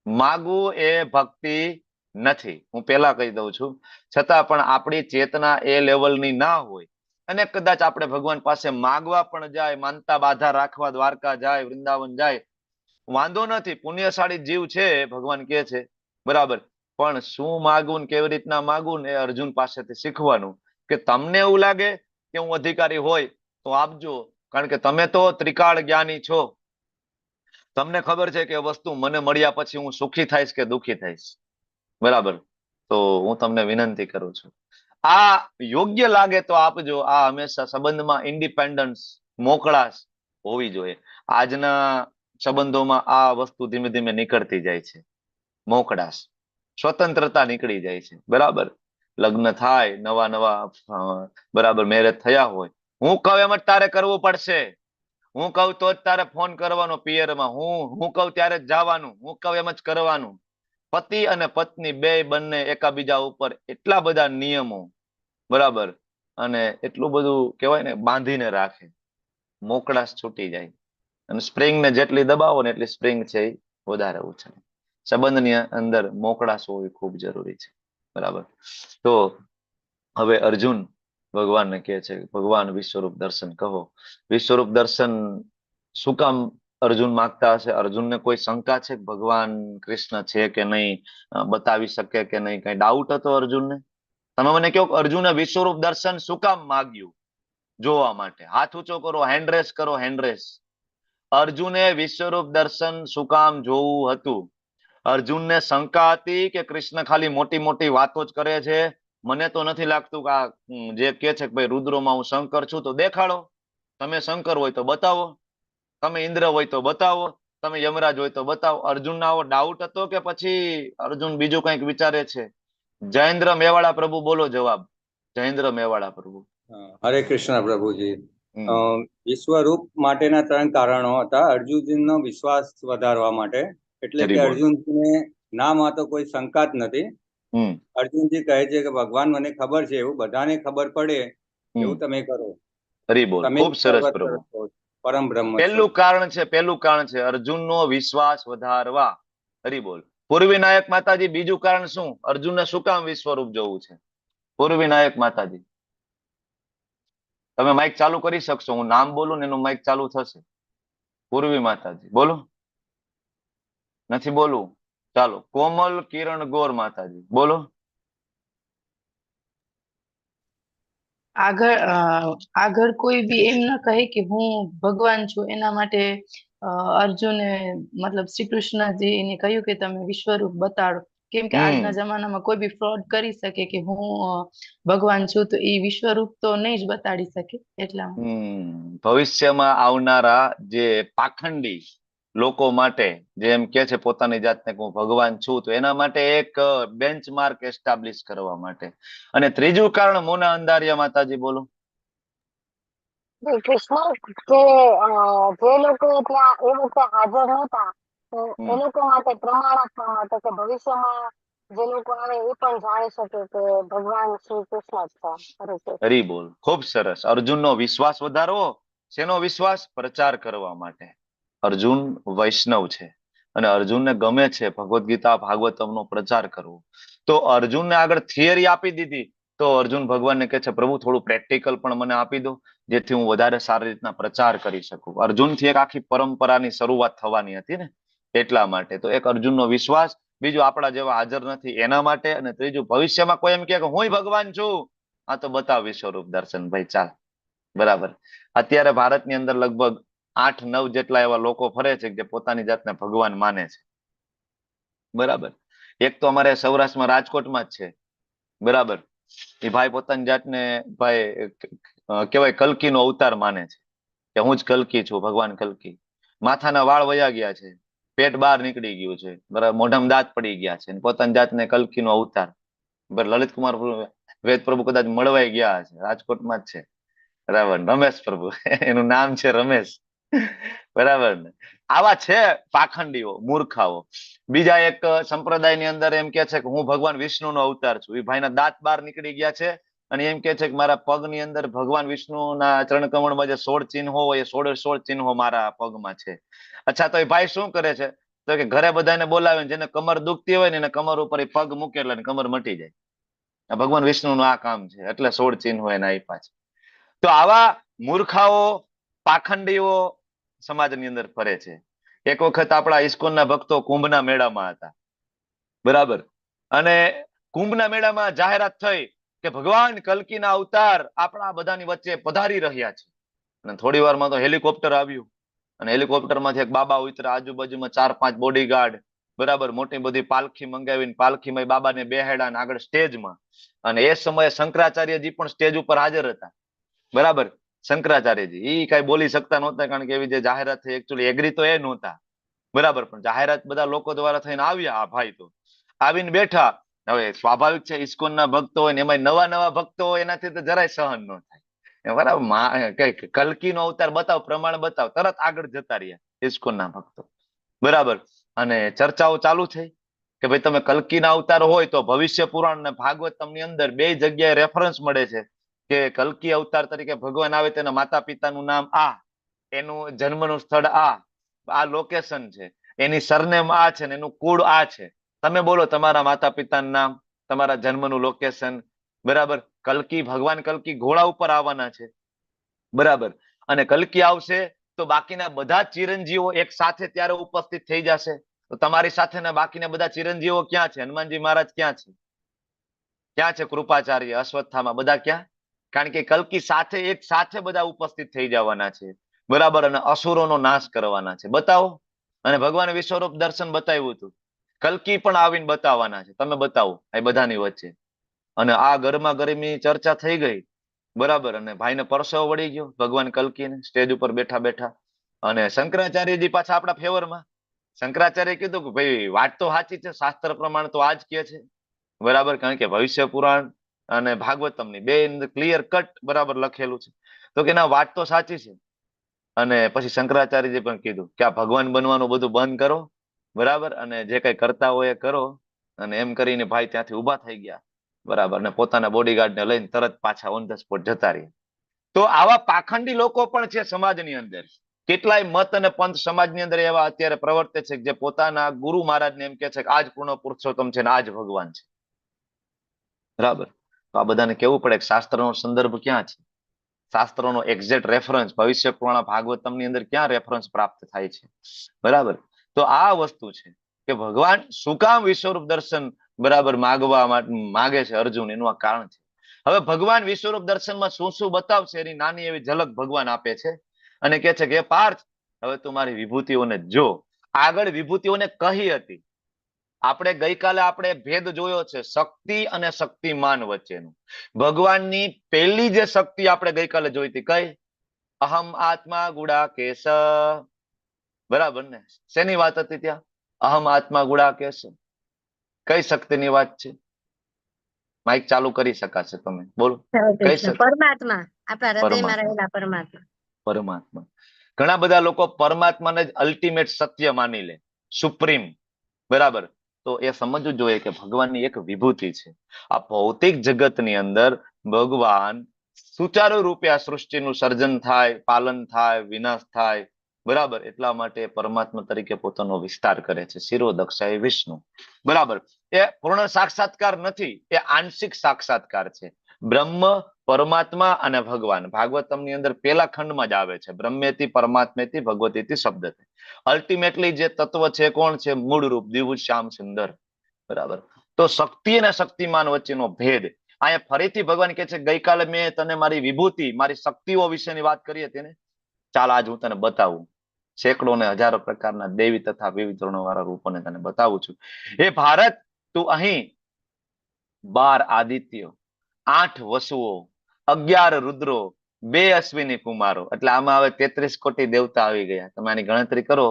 માગવું એ ભક્તિ નથી, હું પેલા કહી દઉં છું. છતાં પણ આપણી ચેતના એ લેવલની ના હોય અને કદાચ આપણે ભગવાન પાસે માગવા પણ જાય, માનતા બાધા રાખવા દ્વારકા જાય, વૃંદાવન જાય, વાંધો નથી, પુણ્યશાળી જીવ છે ભગવાન કહે છે, બરાબર. પણ શું માગવું, કેવી રીતના માગવું એ અર્જુન પાસેથી શીખવાનું. કે તમને એવું લાગે કે હું અધિકારી હોય તો આપજો, કારણ કે તમે તો ત્રિકાળ જ્ઞાની છો, તમને ખબર છે કે વસ્તુ મને મળ્યા પછી હું સુખી થઈશ કે દુઃખી થઈશ, બરાબર? તો હું તમને વિનંતી કરું છું, આ યોગ્ય લાગે તો આપજો. આ હંમેશા સંબંધમાં ઇન્ડિપેન્ડન્સ, મોકળાશ હોવી જોઈએ. આજના સંબંધોમાં આ વસ્તુ ધીમે ધીમે નીકળતી જાય છે, મોકળાશ, સ્વતંત્રતા નીકળી જાય છે, બરાબર? લગ્ન થાય, નવા નવા બરાબર મેરેજ થયા હોય, હું કહું એમ જ તારે કરવું પડશે, હું કહું તો જ તારે ફોન કરવાનો પિયરમાં, હું કહું ત્યારે જ જવાનું, હું કહું એમ જ કરવાનું. પતિ અને પત્ની બે બંને એકાબીજા ઉપર એટલા બધા નિયમો, બરાબર, અને એટલું બધું કહેવાય ને બાંધીને રાખે, મોકળાશ છૂટી જાય. અને સ્પ્રિંગ ને જેટલી દબાવો ને એટલી સ્પ્રિંગ છે એ વધારે ઉછળે. સંબંધની અંદર મોકળાશ હોવી ખૂબ જરૂરી છે, બરાબર? તો હવે અર્જુન ભગવાનને કહે છે, ભગવાન વિશ્વરૂપ દર્શન કહો. વિશ્વરૂપ દર્શન શું કામ અર્જુન માંગતા હશે? અર્જુનને કોઈ શંકા છે ભગવાન કૃષ્ણ છે કે નહીં, બતાવી શકે કે નહીં? કઈ ડાઉટ હતો અર્જુનને? તમે મને કહો, અર્જુને વિશ્વરૂપ દર્શન શું કામ માગ્યું જોવા માટે? હાથ ઊંચો કરો, હેન્ડરેસ કરો, હેન્ડરેસ. અર્જુને વિશ્વરૂપ દર્શન શું કામ જોવું હતું? અર્જુનને શંકા હતી કે કૃષ્ણ ખાલી મોટી મોટી વાતો જ કરે છે, મને તો નથી લાગતું કે આ જે કે છે કે ભાઈ રુદ્રોમાં હું શંકર છું, તો દેખાડો. તમે શંકર હોય તો બતાવો, તમે ઇન્દ્ર હોય તો બતાવો, તમે યમરાજ હોય તો બતાવો. અર્જુનનો આવો ડાઉટ હતો કે પછી અર્જુન બીજું કંઈક વિચારે છે? જયેન્દ્ર મેવાડા પ્રભુ બોલો જવાબ. જયેન્દ્ર મેવાડા પ્રભુ. હરે કૃષ્ણ પ્રભુજી. વિશ્વરૂપ માટેના 3 કારણો હતા. અર્જુનનો વિશ્વાસ વધારવા માટે, એટલે કે અર્જુનજીને નામાં તો કોઈ શંકા જ નથી. અર્જુનજી કહે છે કે ભગવાન મને ખબર છે, એવું બધાને ખબર પડે એવું તમે કરો. હરી બોલ, ખૂબ સરસ પ્રભુ. પરમ બ્રહ્મ પહેલું કારણ છે અર્જુનનો વિશ્વાસ વધારવા. હરી બોલ. પૂર્વીનાયક માતાજી, બીજું કારણ શું? અર્જુનને શું કામ વિશ્વરૂપ જોવું છે? પૂર્વીનાયક માતાજી, તમે માઇક ચાલુ કરી શકશો? હું નામ બોલું ને એનું માઇક ચાલુ થશે. પૂર્વી માતાજી બોલો. નથી બોલવું? ચાલો. કોમલ કિરણ ગોર માતાજી બોલો. આગળ કોઈ બી એમ ન કહે કે હું ભગવાન છું, એના માટે અર્જુને મતલબ શ્રી કૃષ્ણજીને કહ્યું કે તમે વિશ્વરૂપ બતાડો, કેમ કે આજના જમાનામાં કોઈ બી ફ્રોડ કરી શકે કે હું ભગવાન છું, તો એ વિશ્વરૂપ તો નહીં જ બતાડી શકે. એટલા ભવિષ્યમાં આવનારા જે પાખંડી લોકો માટે, જે એમ કે છે પોતાની જાતને હું ભગવાન છું, તો એના માટે એક બેન્ચમાર્ક એસ્ટાબ્લિશ કરવા માટે. અને ત્રીજું કારણ મોના અંધારિયા માતાજી બોલો. કૃષ્ણ જે લોકો ત્યાં એ વખતે હાજર નહોતા, તો એ લોકો માટે પ્રમાણ આપવા માટે કે ભવિષ્યમાં જે લોકો આવે એ પણ જાણી શકે કે ભગવાન શ્રી કૃષ્ણ છે. હરી બોલ, ખૂબ સરસ. અર્જુનનો વિશ્વાસ વધારવો. શેનો વિશ્વાસ? પ્રચાર કરવા માટે. અર્જુન વૈષ્ણવ છે અને અર્જુનને ગમે છે ભગવદ્ ગીતા ભાગવતમનો પ્રચાર કરવો. તો અર્જુનને આગળ થિયરી આપી દીધી, તો અર્જુન ભગવાનને કહે છે પ્રભુ થોડું પ્રેક્ટિકલ પણ મને આપી દો, જેથી હું વધારે સારી રીતના પ્રચાર કરી શકું. અર્જુનથી એક આખી પરંપરાની શરૂઆત થવાની હતી ને, એટલા માટે. તો એક અર્જુનનો વિશ્વાસ, બીજું આપણા જેવા હાજર નથી એના માટે, અને ત્રીજું ભવિષ્યમાં કોઈ એમ કે હું ભગવાન છું, આ તો બતાવ વિશ્વરૂપ દર્શન. ભાઈ ચાલ, બરાબર. અત્યારે ભારતની અંદર લગભગ 8-9 જેટલા એવા લોકો ફરે છે જે પોતાની જાતને ભગવાન માને છે, બરાબર. એક તો અમારે સૌરાષ્ટ્રમાં રાજકોટમાં જ છે, બરાબર. એ ભાઈ પોતાની જાતને ભાઈ કેવાય કલ્કીનો અવતાર માને છે કે હું જ કલ્કી છું, ભગવાન કલ્કી. માથાના વાળ વયા ગયા છે, પેટ બહાર નીકળી ગયું છે, બરાબર, મોઢામાં દાંત પડી ગયા છે, પોતાની જાતને કલ્કીનો અવતાર. લલિત કુમાર વેદ પ્રભુ કદાચ મળવાઈ ગયા છે, રાજકોટમાં જ છે, બરાબર. રમેશ પ્રભુ એનું નામ છે, રમેશ, બરાબર ને. આવા છે પાખંડીઓ, મૂર્ખાઓ. બીજા એક સંપ્રદાયની અંદર એમ કે છે કે હું ભગવાન વિષ્ણુનો અવતાર છું. એ ભાઈના દાંત બહાર નીકળી ગયા છે અને એમ કે છે કે મારા પગની અંદર ભગવાન વિષ્ણુના ચરણ કમળમાં જે 16 ચિહ્નો હોય એ 16 ચિહ્નો મારા પગમાં છે. અચ્છા, તો એ ભાઈ શું કરે છે? તો કે ઘરે બધાને બોલાવે, જેને કમર દુખતી હોય ને એને કમર ઉપર એ પગ મૂકે એટલે કમર મટી જાય. ભગવાન વિષ્ણુનું આ કામ છે, એટલે 16 ચિહ્નો એને આપ્યા છે. તો આવા મૂર્ખાઓ, પાખંડીઓ સમાજની અંદર ફરે છે. એક વખત આપણા ઇસ્કોનના ભક્તો કુંભના મેળામાં હતા, બરાબર. અને કુંભના મેળામાં જાહેરાત થઈ કે ભગવાન કલ્કીના અવતાર આપણા બધાની વચ્ચે પધારી રહ્યા છે. અને થોડી વારમાં તો હેલિકોપ્ટર આવ્યું અને હેલિકોપ્ટરમાંથી એક બાબા ઉતર્યા, આજુબાજુમાં 4-5 બોડીગાર્ડ, બરાબર, મોટી બધી પાલખી મંગાવીને પાલખીમાં બાબાને બેહાડ્યા અને આગળ સ્ટેજમાં. અને એ સમયે શંકરાચાર્યજી પણ સ્ટેજ ઉપર હાજર હતા, બરાબર. શંકરાચાર્યજી એ કઈ બોલી શકતા નહોતા, કારણ કે એવી જે જાહેરાત થઈ એકચ્યુઅલી એગ્રી તો એ નહોતા, બરાબર. પણ જાહેરાત બધા લોકો દ્વારા થઈને આવ્યા. આ ભાઈ તો આવીને બેઠા. હવે સ્વાભાવિક છે, ઇસ્કોનના ભક્તો હોય ને એમાં નવા ભક્તો હોય, એનાથી તો જરાય સહન ન થાય, બરાબર. કલ્કીનો અવતાર બતાવ, પ્રમાણ બતાવ, તરત આગળ જતા રહ્યા ઇસ્કોનના ભક્તો, બરાબર. અને ચર્ચાઓ ચાલુ થઈ કે ભાઈ તમે કલ્કીના અવતાર હોય તો ભવિષ્ય પુરાણ અને ભાગવતમની અંદર બે જગ્યાએ રેફરન્સ મળે છે કે કલ્કી અવતાર તરીકે ભગવાન આવે તેના માતા પિતાનું નામ આ, એનું જન્મનું સ્થળ આ લોકેશન છે, એની સરનેમ આ છે ને એનું કુળ આ છે. તમે બોલો તમારા માતા પિતાનું નામ, તમારા જન્મનું લોકેશન, બરાબર. કલ્કી, ભગવાન કલ્કી ઘોડા ઉપર આવવાના છે, બરાબર. અને કલ્કી આવશે તો બાકીના બધા ચિરંજીવો એક સાથે ત્યારે ઉપસ્થિત થઈ જશે. તો તમારી સાથેના બાકીના બધા ચિરંજીવો ક્યાં છે? હનુમાનજી મહારાજ ક્યાં છે? ક્યાં છે કૃપાચાર્ય, અશ્વત્થામા, બધા ક્યાં? કારણ કે કલ્કી સાથે એક સાથે બધા ઉપસ્થિત થઈ જવાના છે, બરાબર. અને અસુરોનો નાશ કરવાના છે. બતાવો. અને ભગવાને વિશ્વરૂપ દર્શન બતાવ્યું હતું. કલ્કી પણ આવીને બતાવવાના છે. તમે બતાવો એ બધાની વચ્ચે. અને આ ગરમા ગરમી ચર્ચા થઈ ગઈ, બરાબર. અને ભાઈને પરસેવો વળી ગયો ભગવાન કલ્કીને સ્ટેજ ઉપર બેઠા બેઠા. અને શંકરાચાર્યજી પાછા આપણા ફેવરમાં. શંકરાચાર્ય કીધું કે ભાઈ વાત તો સાચી છે, શાસ્ત્ર પ્રમાણ તો આજ કે છે, બરાબર. કારણ કે ભવિષ્ય પુરાણ અને ભાગવતમની બે ક્લિયર કટ બરાબર લખેલું છે. તો કે ના, વાત તો સાચી છે. અને પછી શંકરાચાર્યજી પણ કીધું કે આ ભગવાન બનવાનું બધું બંધ કરો, બરાબર. અને જે કઈ કરતા હોય એ કરો. અને એમ કરીને ભાઈ ત્યાંથી ઉભા થઈ ગયા, બરાબર. અને પોતાના બોડીગાર્ડને લઈને તરત પાછા ઓન ધ સ્પોટ જતા રહ્યા. તો આવા પાખંડી લોકો પણ છે સમાજની અંદર. કેટલાય મત અને પંથ સમાજની અંદર એવા અત્યારે પ્રવર્તે છે જે પોતાના ગુરુ મહારાજને એમ કે છે કે આજ પૂર્ણ પુરુષોત્તમ છે ને આજ ભગવાન છે, બરાબર. તો આ બધાને કેવું પડે કે શાસ્ત્રનો સંદર્ભ ક્યાં છે, શાસ્ત્રોનો એક્ઝેક્ટ રેફરન્સ ભવિષ્ય પુરાણ ભાગવતમની અંદર ક્યાં રેફરન્સ પ્રાપ્ત થાય છે, બરાબર. તો આ વસ્તુ છે કે ભગવાન શું કામ વિશ્વરૂપ દર્શન, બરાબર, માગે છે અર્જુન, એનું આ કારણ છે. હવે ભગવાન વિશ્વરૂપ દર્શનમાં શું શું બતાવશે એની નાની એવી ઝલક ભગવાન આપે છે અને કે છે કે પાર્થ, હવે તું મારી વિભૂતિઓને જો. આગળ વિભૂતિઓને કહી હતી. આપણે ગઈકાલે આપણે ભેદ જોયો છે શક્તિ અને શક્તિમાન વચ્ચેનું. ભગવાનની પહેલી જે શક્તિ આપણે ગઈકાલે જોઈ હતી કઈ? અહમ આત્મા ગુડાકેશ, બરાબર ને? શેની વાત હતી ત્યાં? અહમ આત્મા ગુડાકેશ. કઈ શક્તિની વાત છે? માઇક ચાલુ કરી શકાશે, તમે બોલો. કઈ શક્તિ? પરમાત્મા, આપણા હૃદયમાં રહેલા પરમાત્મા. પરમાત્મા. ઘણા બધા લોકો પરમાત્માને જ અલ્ટિમેટ સત્ય માની લે, સુપ્રીમ, બરાબર. તો એ સમજવું જોઈએ કે ભગવાનની એક વિભૂતિ છે. આ ભૌતિક જગતની અંદર ભગવાન સુચારુ રૂપે આ સૃષ્ટિનું સર્જન થાય, પાલન થાય, વિનાશ થાય, બરાબર. એટલા માટે પરમાત્મા તરીકે પોતાનો વિસ્તાર કરે છે. શિરોદક્ષા એ વિષ્ણુ, બરાબર. એ પૂર્ણ સાક્ષાત્કાર નથી, એ આંશિક સાક્ષાત્કાર છે. બ્રહ્મ, પરમાત્મા અને ભગવાન ભાગવતમની અંદર પેલા ખંડમાં જ આવે છે. બ્રહ્મેતિ પરમાત્મેતિ ભગવતીતિ શબ્દ. અલ્ટિમેટલી જે તત્વ છે કોણ છે? મૂળ રૂપ, દ્વિભુજ શ્યામ સુંદર, બરાબર. તો શક્તિ અને શક્તિમાન વચ્ચેનો ભેદ અહીંયા ફરીથી ભગવાન કહે છે ગઈકાલે મેં તને મારી વિભૂતિ, મારી શક્તિઓ વિશેની વાત કરી હતી ને, ચાલ આજ હું તને બતાવું. સેંકડો ને હજારો પ્રકારના દેવી તથા વિવિધ વર્ણવાળા રૂપોને તને બતાવું છું. એ ભારત, તું અહીં 12 આદિત્યો, 8 વસુઓ, 11 રુદ્રો, 2 અશ્વિની કુમારો, એટલે આમાં હવે 33 કોટી દેવતા આવી ગયા. તમે આની ગણતરી કરો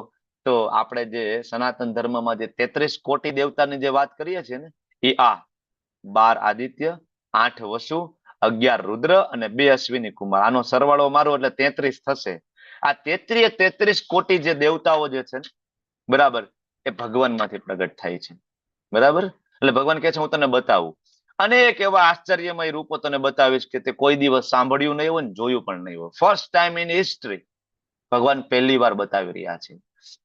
તો આપણે જે સનાતન ધર્મમાં જે 33 કોટી દેવતાની જે વાત કરીએ છીએ ને, એ આ 12 આદિત્ય, 8 વસુ, 11 રુદ્ર અને 2 અશ્વિની કુમાર. આનો સરવાળો મારો એટલે 33 થશે. આ 33 કોટી જે દેવતાઓ જે છે, બરાબર, એ ભગવાનમાંથી પ્રગટ થાય છે, બરાબર. એટલે ભગવાન કહે છે હું તને બતાવું. અનેક એવા આશ્ચર્યમય રૂપો તને બતાવીશ કે તે કોઈ દિવસ સાંભળ્યું નહીં હોય ને જોયું પણ નહીં હોય. ફર્સ્ટ ટાઈમ ઇન હિસ્ટ્રી ભગવાન પહેલી વાર બતાવી રહ્યા છે,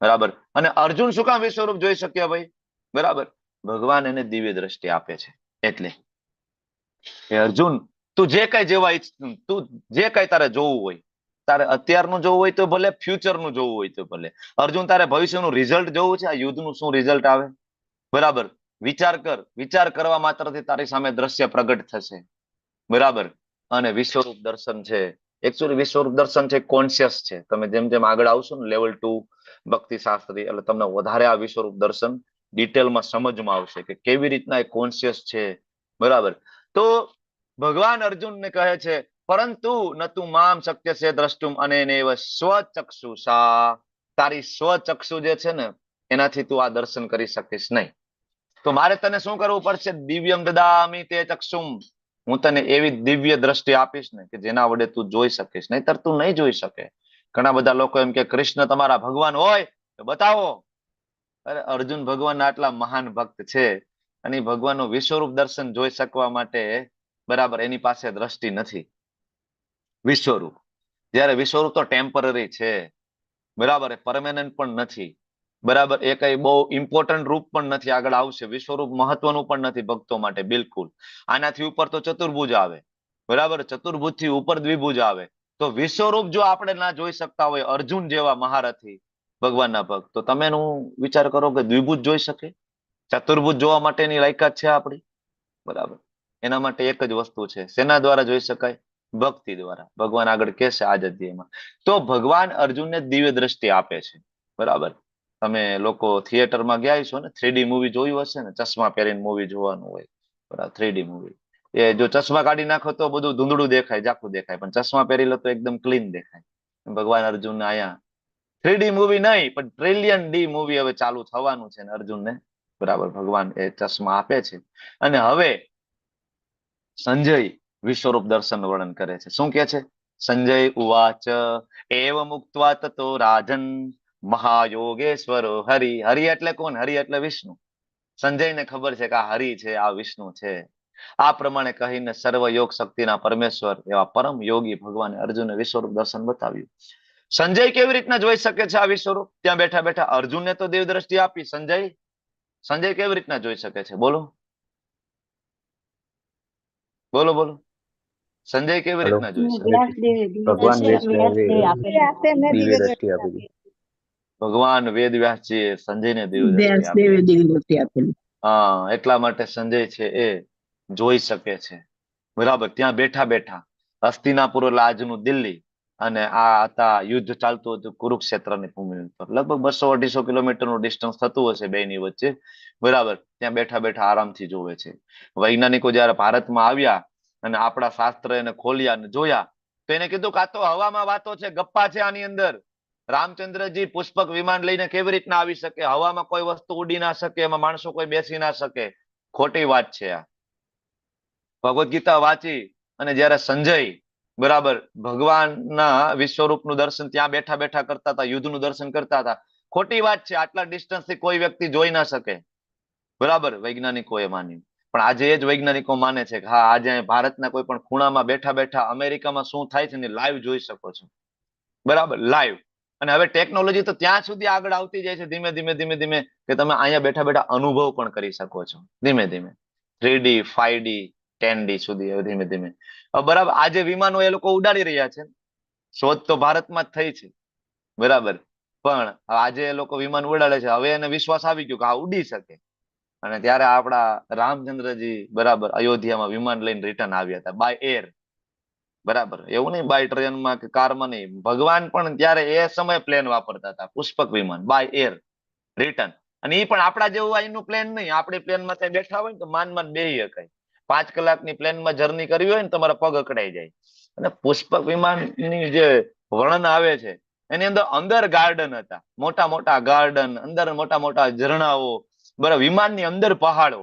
બરાબર. અને અર્જુન શું કામ વિશ્વરૂપ જોઈ શક્યા ભાઈ? બરાબર, ભગવાન એને દિવ્ય દ્રષ્ટિ આપે છે. એટલે અર્જુન, તું જે કઈ જેવા તું જે કઈ તારે જોવું હોય, તારે અત્યારનું જોવું હોય તો ભલે, ફ્યુચરનું જોવું હોય તો ભલે. અર્જુન, તારે ભવિષ્યનું રિઝલ્ટ જોવું છે, આ યુદ્ધનું શું રિઝલ્ટ આવે, બરાબર, વિચાર કર. વિચાર કરવા માત્રથી તારી સામે દ્રશ્ય પ્રગટ થશે, બરાબર. અને વિશ્વરૂપ દર્શન છે, એકચ્યુઅલી વિશ્વરૂપ દર્શન છે કોન્શિયસ છે. તમે જેમ જેમ આગળ આવશો ને લેવલ 2 ભક્તિ શાસ્ત્રી, એટલે તમને વધારે આ વિશ્વરૂપ દર્શન ડિટેલમાં સમજમાં આવશે કે કેવી રીતના એ કોન્શિયસ છે. બરાબર. તો ભગવાન અર્જુનને કહે છે પરંતુ નતું મામ શક્ય છે દ્રષ્ટુમ અનેનેવ સ્વચક્ષુષા, તારી સ્વચક્ષુ જે છે ને એનાથી તું આ દર્શન કરી શકીશ નહીં. તો મારે તને શું કરવું પડશે? દિવ્યમ દદામિ તે ચક્ષુમ, હું તને એવી દિવ્ય દ્રષ્ટિ આપીશ ને કે જેના વડે તું જોઈ શકીશ, નહીતર તું નહીં જોઈ શકે. ઘણા બધા લોકો એમ કે કૃષ્ણ તમારા ભગવાન હોય તો બતાવો. અરે અર્જુન ભગવાનના આટલા મહાન ભક્ત છે અને ભગવાનનું વિશ્વરૂપ દર્શન જોઈ શકવા માટે બરાબર એની પાસે દ્રષ્ટિ નથી. વિશ્વરૂપ, જયારે વિશ્વરૂપ તો ટેમ્પરરી છે, બરાબર, પરમેનન્ટ પણ નથી, બરાબર, એ કઈ બહુ ઇમ્પોર્ટન્ટ રૂપ પણ નથી. આગળ આવશે વિશ્વરૂપ મહત્વનું પણ નથી ભક્તો માટે, બિલકુલ. આનાથી ઉપર તો ચતુર્ભુજ આવે, બરાબર, ચતુર્ભુજ થી ઉપર દ્વિભુજ આવે. તો વિશ્વરૂપ જો આપણે ના જોઈ શકતા હોય અર્જુન જેવા મહારથી ભગવાનના ભક્ત, તો તમે એનું વિચાર કરો કે દ્વિભુજ જોઈ શકે? ચતુર્ભુજ જોવા માટેની લાયકાત છે આપણી, બરાબર. એના માટે એક જ વસ્તુ છે, શેના દ્વારા જોઈ શકાય? ભક્તિ દ્વારા. ભગવાન આગળ કહેશે આ જ અધ્યાયમાં. તો ભગવાન અર્જુનને દિવ્ય દ્રષ્ટિ આપે છે, બરાબર. તમે લોકો થિયેટરમાં ગયા છો ને, 3D મૂવી જોયું હશે ને, ચશ્મા પહેરીને મૂવી જોવાનું હોય, બરાબર, 3D મૂવી. એ જો ચશ્મા કાઢી નાખો તો બધું ધૂંધળું દેખાય, ઝાખું દેખાય, પણ ચશ્મા પહેરી લો તો એકદમ ક્લીન દેખાય. ભગવાન અર્જુન આયા 3D મૂવી નહીં પણ ટ્રિલિયન ડી મૂવી હવે ચાલુ થવાનું છે ને અર્જુનને, બરાબર, ભગવાન એ ચશ્મા આપે છે. અને હવે સંજય વિશ્વરૂપ દર્શન વર્ણન કરે છે. શું કે છે? સંજય ઉવાચ એવ મુક્ત્વા તતો રાજન મહાયોગેશ્વરો હરિ. હરિ એટલે કોણ? હરિ એટલે વિષ્ણુ. સંજયને ખબર છે કે આ હરિ છે, આ વિષ્ણુ છે. આ પ્રમાણે કહીને સર્વ યોગ શક્તિના પરમેશ્વર એવા પરમ યોગી ભગવાને અર્જુનને વિશ્વરૂપ દર્શન બતાવ્યું. સંજય કેવી રીતના જોઈ શકે છે આ વિશ્વરૂપ? ત્યાં બેઠા બેઠા અર્જુનને તો દેવ દ્રષ્ટિ આપી, સંજય કેવી રીતના જોઈ શકે છે? બોલો બોલો બોલો. સંજય કેવી રીતના જોઈ શકે? ભગવાન દિવ્ય દ્રષ્ટિ આપી. ભગવાન વેદ વ્યાસજીએ સંજયને દિવ્ય દ્રષ્ટિ આપી. હા, એટલા માટે સંજય છે એ જોઈ શકે છે, બરાબર. ત્યાં બેઠા બેઠા હસ્તિનાપુર એટલે આજનું દિલ્હી, અને આ હતા યુદ્ધ ચાલતું હતું કુરુક્ષેત્રની ભૂમિ પર. લગભગ 200-250 કિલોમીટરનું ડિસ્ટન્સ થતું હશે બેની વચ્ચે, બરાબર. ત્યાં બેઠા બેઠા આરામથી જોવે છે. વૈજ્ઞાનિકો જયારે ભારતમાં આવ્યા અને આપણા શાસ્ત્ર એને ખોલ્યા અને જોયા તો એને કીધું કે આ તો હવામાં વાતો છે, ગપ્પા છે આની અંદર. રામચંદ્રજી પુષ્પક વિમાન લઈને કેવી રીતના આવી શકે? હવામાં કોઈ વસ્તુ ઉડી ના શકે, એમાં માણસો કોઈ બેસી ના શકે. ખોટી વાત છે આ. ભગવદ ગીતા વાંચી અને જયારે સંજય, બરાબર, ભગવાનના વિશ્વરૂપનું દર્શન ત્યાં બેઠા બેઠા કરતા હતા, યુદ્ધનું દર્શન કરતા હતા. ખોટી વાત છે, આટલા ડિસ્ટન્સ થી કોઈ વ્યક્તિ જોઈ ના શકે, બરાબર, વૈજ્ઞાનિકોએ માન્યું. પણ આજે એ જ વૈજ્ઞાનિકો માને છે કે હા, આજે ભારતના કોઈ પણ ખૂણામાં બેઠા બેઠા અમેરિકામાં શું થાય છે ને લાઈવ જોઈ શકો છો, બરાબર, લાઈવ. અને હવે ટેકનોલોજી તો ત્યાં સુધી આગળ આવતી જાય છે ધીમે ધીમે ધીમે ધીમે કે તમે અહીંયા બેઠા બેઠા અનુભવ પણ કરી શકો છો ધીમે ધીમે. 3D 5D 10D સુધી હવે ધીમે ધીમે, બરાબર. આજે વિમાનો એ લોકો ઉડાડી રહ્યા છે, શોધ તો ભારતમાં જ થઈ છે, બરાબર. પણ આજે એ લોકો વિમાન ઉડાડે છે, હવે એને વિશ્વાસ આવી ગયો કે આ ઉડી શકે. અને ત્યારે આપણા રામચંદ્રજી, બરાબર, અયોધ્યામાં વિમાન લઈને રિટર્ન આવ્યા હતા બાય એર, બરાબર. એવું નહીં બાય ટ્રેનમાં કે કારમાં નહીં. ભગવાન પણ ત્યારે એ સમયે પ્લેન વાપરતા હતા, પુષ્પક વિમાન, બાય એર રિટર્ન. અને એ પણ આપણા જેવું અહીંનું પ્લેન નહીં. આપણી પ્લેનમાં ત્યાં બેઠા હોય ને તો માન બેહી શકાય. 5 કલાકની પ્લેનમાં જર્ની કરવી હોય ને તમારા પગ અકડાઈ જાય. અને પુષ્પક વિમાનની જે વર્ણન આવે છે એની અંદર ગાર્ડન હતા, મોટા મોટા ગાર્ડન, અંદર મોટા મોટા ઝરણાઓ, બરાબર. વિમાનની અંદર પહાડો,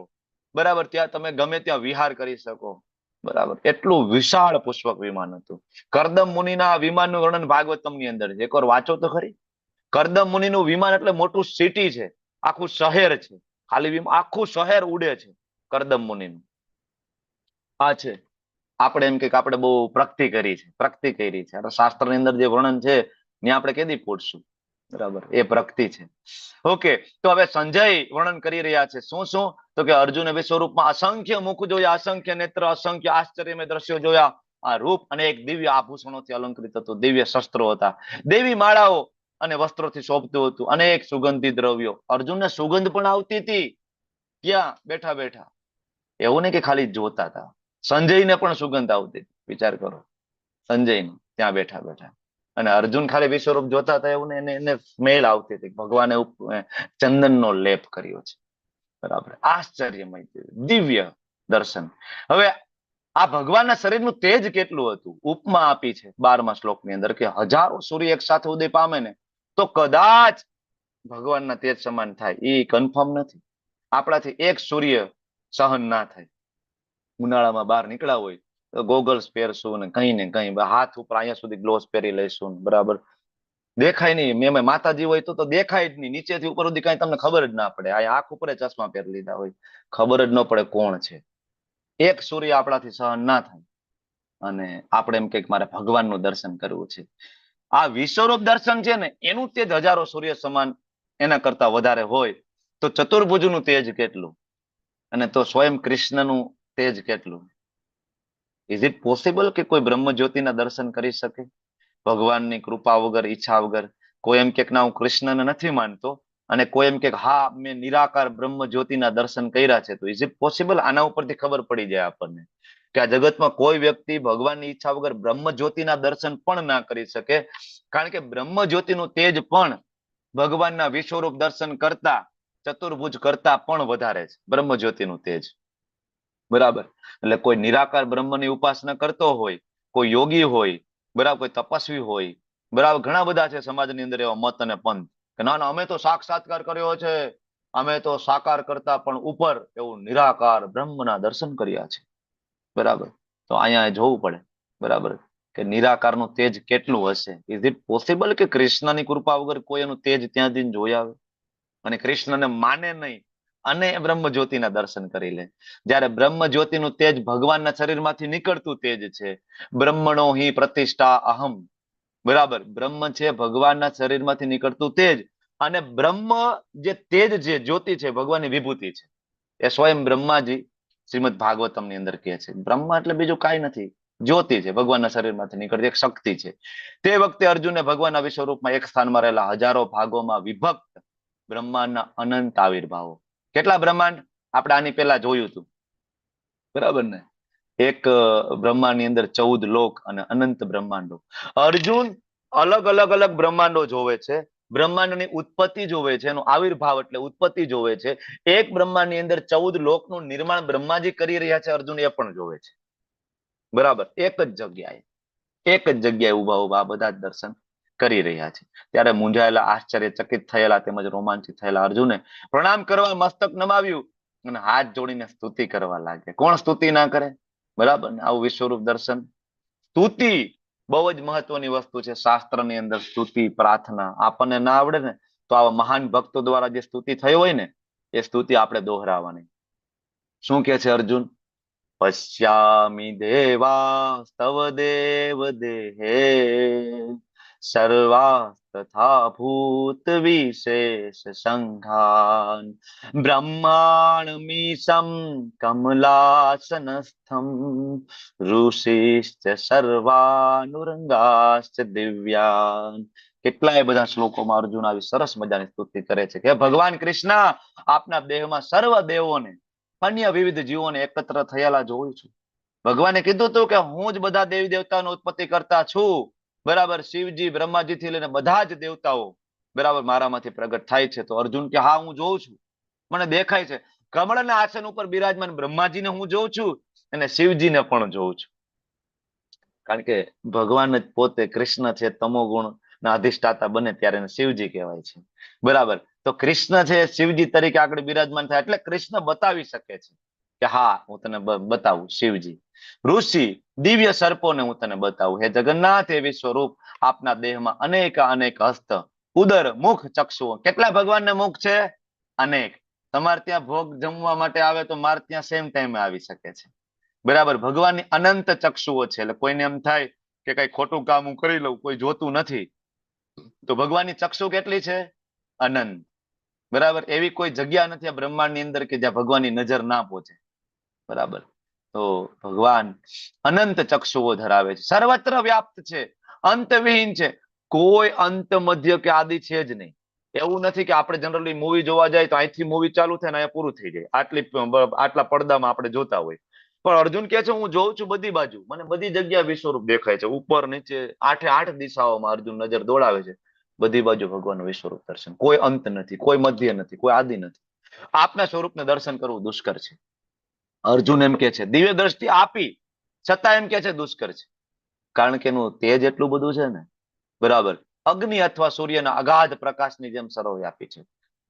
બરાબર. ત્યાં તમે ગમે ત્યાં વિહાર કરી શકો, બરાબર. એટલું વિશાળ પુષ્પક વિમાન હતું. કરદમ મુનિના વિમાનનું વર્ણન ભાગવતમની અંદર છે, એકવાર વાંચો તો ખરી. કરદમ મુનિનું વિમાન એટલે મોટું સિટી છે, આખું શહેર છે, ખાલી આખું શહેર ઉડે છે કરદમ મુનિનું. આ છે આપણે એમ કે આપણે બહુ પ્રગતિ કરી છે, શાસ્ત્રની અંદર જે વર્ણન છે ને આપણે કેદી પૂછશું, બરાબર. એ પ્રગતિ છે. ઓકે, તો હવે સંજય વર્ણન કરી રહ્યા છે શું શું? તો કે અર્જુને વિશ્વરૂપમાં અસંખ્ય મુખ જોયા, અસંખ્ય નેત્ર, અસંખ્ય આશ્ચર્યમય દ્રશ્યો જોયા. આ રૂપ અને એક દિવ્ય આભૂષણોથી અલંકૃત હતું, દિવ્ય શસ્ત્રો હતા, દેવી માળાઓ અને વસ્ત્રોથી શોભતું હતું, અનેક સુગંધી દ્રવ્યો. અર્જુનને સુગંધ પણ આવતી હતી ત્યાં બેઠા બેઠા. એવું નહીં કે ખાલી જોતા હતા, સંજયને પણ સુગંધ આવતી, વિચાર કરો, સંજયને ત્યાં બેઠા બેઠા. અને અર્જુન ખાલી વિશ્વરૂપ જોતા હતા એવું ને, એને સ્મેલ આવતી હતી, ભગવાને ચંદનનો લેપ કર્યો છે. બરાબર, આશ્ચર્યમય દિવ્ય દર્શન. હવે આ ભગવાનના શરીરનું તેજ કેટલું હતું, ઉપમા આપી છે 12મા શ્લોકની અંદર કે હજારો સૂર્ય એક સાથે ઉદય પામે ને તો કદાચ ભગવાનના તેજ સમાન થાય. એ કન્ફર્મ નથી. આપણાથી એક સૂર્ય સહન ના થાય. ઉનાળામાં બહાર નીકળ્યા હોય તો ગોગલ્સ પહેરશું ને કઈ હાથ ઉપર અહીંયા સુધી ગ્લોવ્સ પહેરી લઈશું, બરાબર, દેખાય નહીં. મેં માતાજી હોય તો દેખાય જ નહીં, નીચેથી ઉપર સુધી કઈ તમને ખબર જ ના પડે. આ આંખ ઉપર ચશ્મા પહેરી લીધા હોય, ખબર જ ન પડે કોણ છે. એક સૂર્ય આપણાથી સહન ના થાય અને આપણે એમ કે મારે ભગવાનનું દર્શન કરવું છે. આ વિશ્વરૂપ દર્શન છે ને એનું તેજ હજારો સૂર્ય સમાન, એના કરતા વધારે હોય તો ચતુર્ભુજનું તેજ કેટલું, અને તો સ્વયં કૃષ્ણનું તેજ કેટલું. ઇઝ ઇટ પોસિબલ કે કોઈ બ્રહ્મ જ્યોતિના દર્શન કરી શકે ભગવાનની કૃપા વગર, ઈચ્છા વગર? કોઈ એમ કે ના હું કૃષ્ણને નથી માનતો, અને કોઈ એમ કે હા મેં નિરાકાર બ્રહ્મ જ્યોતિના દર્શન કર્યા છે, તો ઇઝ ઇટ પોસિબલ? આના ઉપરથી ખબર પડી જાય આપણને કે આ જગતમાં કોઈ વ્યક્તિ ભગવાનની ઈચ્છા વગર બ્રહ્મ જ્યોતિના દર્શન પણ ના કરી શકે. કારણ કે બ્રહ્મ જ્યોતિનું તેજ પણ ભગવાનના વિશ્વરૂપ દર્શન કરતા, ચતુર્ભુજ કરતા પણ વધારે છે બ્રહ્મ જ્યોતિનું તેજ. બરાબર, એટલે કોઈ નિરાકાર બ્રહ્મની ઉપાસના કરતો હોય, કોઈ યોગી હોય, બરાબર, કોઈ તપસ્વી હોય, બરાબર, ઘણા બધા છે સમાજની અંદર એવા મત અને પંથ કે ના ના અમે તો સાક્ષાત્કાર કર્યો છે, અમે તો સાકાર કરતા પણ ઉપર એવું નિરાકાર બ્રહ્મના દર્શન કર્યા છે. બરાબર, તો અહીંયા જોવું પડે, બરાબર, કે નિરાકારનું તેજ કેટલું હશે. ઇઝ ઇટ પોસિબલ કે કૃષ્ણની કૃપા વગર કોઈ એનું તેજ ત્યાંથી જોઈ આવે અને કૃષ્ણને માને નહીં અને બ્રહ્મ જ્યોતિના દર્શન કરી લે? જયારે બ્રહ્મ જ્યોતિનું તેજ ભગવાનના શરીરમાંથી નીકળતું તેજ છે. બ્રહ્મણો હિ પ્રતિષ્ઠા અહમ. બરાબર, બ્રહ્મ છે ભગવાનના શરીરમાંથી નીકળતું તેજ, અને બ્રહ્મ જે તેજ છે, જ્યોતિ છે, ભગવાનની વિભૂતિ છે. એ સ્વયં બ્રહ્માજી શ્રીમદ ભાગવતમની અંદર કહે છે બ્રહ્મ એટલે બીજું કાંઈ નથી, જ્યોતિ છે, ભગવાનના શરીરમાંથી નીકળતી એક શક્તિ છે. તે વખતે અર્જુને ભગવાનના વિશ્વરૂપમાં એક સ્થાનમાં રહેલા હજારો ભાગોમાં વિભક્ત બ્રહ્માંડના અનંત આવિર્ભાવો. કેટલા બ્રહ્માંડ આપણે આની પહેલા જોયું હતું, બરાબર ને? એક બ્રહ્માંડની અંદર 14 લોક અને અનંત બ્રહ્માંડો. અર્જુન અલગ અલગ અલગ બ્રહ્માંડો જોવે છે, બ્રહ્માંડની ઉત્પત્તિ જોવે છે, એનો આવિર્ભાવ એટલે ઉત્પત્તિ જોવે છે. એક બ્રહ્માંડની અંદર 14 લોકનું નિર્માણ બ્રહ્માજી કરી રહ્યા છે, અર્જુન એ પણ જોવે છે. બરાબર, એક જ જગ્યાએ ઉભા ઉભા બધા જ દર્શન કરી રહ્યા છે. ત્યારે મૂંઝાયેલા, આશ્ચર્યચકિત થયેલા તેમજ રોમાંચિત થયેલા અર્જુને પ્રણામ કરવા મસ્તક નમાવ્યું અને હાથ જોડીને સ્તુતિ કરવા લાગ્યા. કોણ સ્તુતિ ના કરે? બરાબર ને? આવું વિશ્વરૂપ દર્શન. સ્તુતિ બહુ જ મહત્વની વસ્તુ છે શાસ્ત્રની અંદર. સ્તુતિ, પ્રાર્થના આપણને ના આવડે ને તો આવા મહાન ભક્તો દ્વારા જે સ્તુતિ થઈ હોય ને એ સ્તુતિ આપણે દોહરાવવાની. શું કે છે અર્જુન? પશ્યામિ દેવા સ્તવ દેવ દેહે સર્વા તથા ભૂત વિશેષ સંઘાન બ્રહ્માણમીશમ કમલાસનસ્થમ ઋષિશ્ચ સર્વાનુરંગાશ્ચ દિવ્યાન. કેટલાય બધા શ્લોકોમાં અર્જુન આવી સરસ મજાની સ્તુતિ કરે છે કે ભગવાન કૃષ્ણ આપના દેહમાં સર્વ દેવોને, અન્ય વિવિધ જીવોને એકત્ર થયેલા જોઉં છું. ભગવાને કીધું હતું કે હું જ બધા દેવી દેવતાનો ઉત્પત્તિ કરતા છું. બરાબર, શિવજી, બ્રહ્માજી થી લઈને બધા જ દેવતાઓ બરાબર મારામાંથી પ્રગટ થાય છે. તો અર્જુન કે હા હું જોઉં છું, મને દેખાય છે. કમળના આસન ઉપર બિરાજમાન બ્રહ્માજીને હું જોઉં છું અને શિવજીને પણ જોઉં છું. કારણ કે ભગવાન જ પોતે કૃષ્ણ છે, તમો ગુણ ના અધિષ્ઠાતા બને ત્યારે એને શિવજી કહેવાય છે. બરાબર, તો કૃષ્ણ છે શિવજી તરીકે આગળ બિરાજમાન થાય એટલે કૃષ્ણ બતાવી શકે છે કે હા હું તને બતાવું શિવજી. ઋષિ, દિવ્ય સર્પોને હું તને બતાવું. હે જગન્નાથ, એ વિશ્વરૂપ આપના દેહમાં અનેક અનેક હસ્ત, ઉદર, મુખ, ચક્ષુઓ. કેટલા ભગવાનને મુખ છે? અનેક. તમારે ત્યાં ભોગ જમવા માટે આવે તો મારે ત્યાં સેમ ટાઈમે આવી શકે છે. બરાબર, ભગવાનની અનંત ચક્ષુઓ છે. એટલે કોઈને એમ થાય કે કઈ ખોટું કામ હું કરી લઉં, કોઈ જોતું નથી, તો ભગવાનની ચક્ષુ કેટલી છે? અનંત. બરાબર, એવી કોઈ જગ્યા નથી આ બ્રહ્માંડની અંદર કે જ્યાં ભગવાનની નજર ના પહોંચે. બરાબર, તો ભગવાન અનંત ચક્ષુઓ ધરાવે છે, સર્વત્ર વ્યાપ્ત છે, અંતવિહીન છે. કોઈ અંત, મધ્ય કે આદિ છે જ નહીં. એવું નથી કે આપણે જનરલી મૂવી જોવા જાય તો અહીંથી મૂવી ચાલુ થાય ને અહીંયા પૂરું થઈ જાય, આટલા પડદામાં આપણે જોતા હોય. પણ અર્જુન કહે છે હું જોઉં છું બધી બાજુ, મને બધી જગ્યાએ વિશ્વરૂપ દેખાય છે, ઉપર નીચે 8 દિશાઓમાં અર્જુન નજર દોડાવે છે, બધી બાજુ ભગવાનનું વિશ્વરૂપ દર્શન, કોઈ અંત નથી, કોઈ મધ્ય નથી, કોઈ આદિ નથી. આપના સ્વરૂપને દર્શન કરવું દુષ્કર છે. અર્જુન એમ કે છે, દિવ્ય દ્રષ્ટિ આપી છતાં એમ કે છે દુષ્કર છે, કારણ કે એનું તેજ એટલું બધું છે ને, બરાબર, અગ્નિ અથવા સૂર્યના અગાધ પ્રકાશની જેમ સર્વવ્યાપી છે,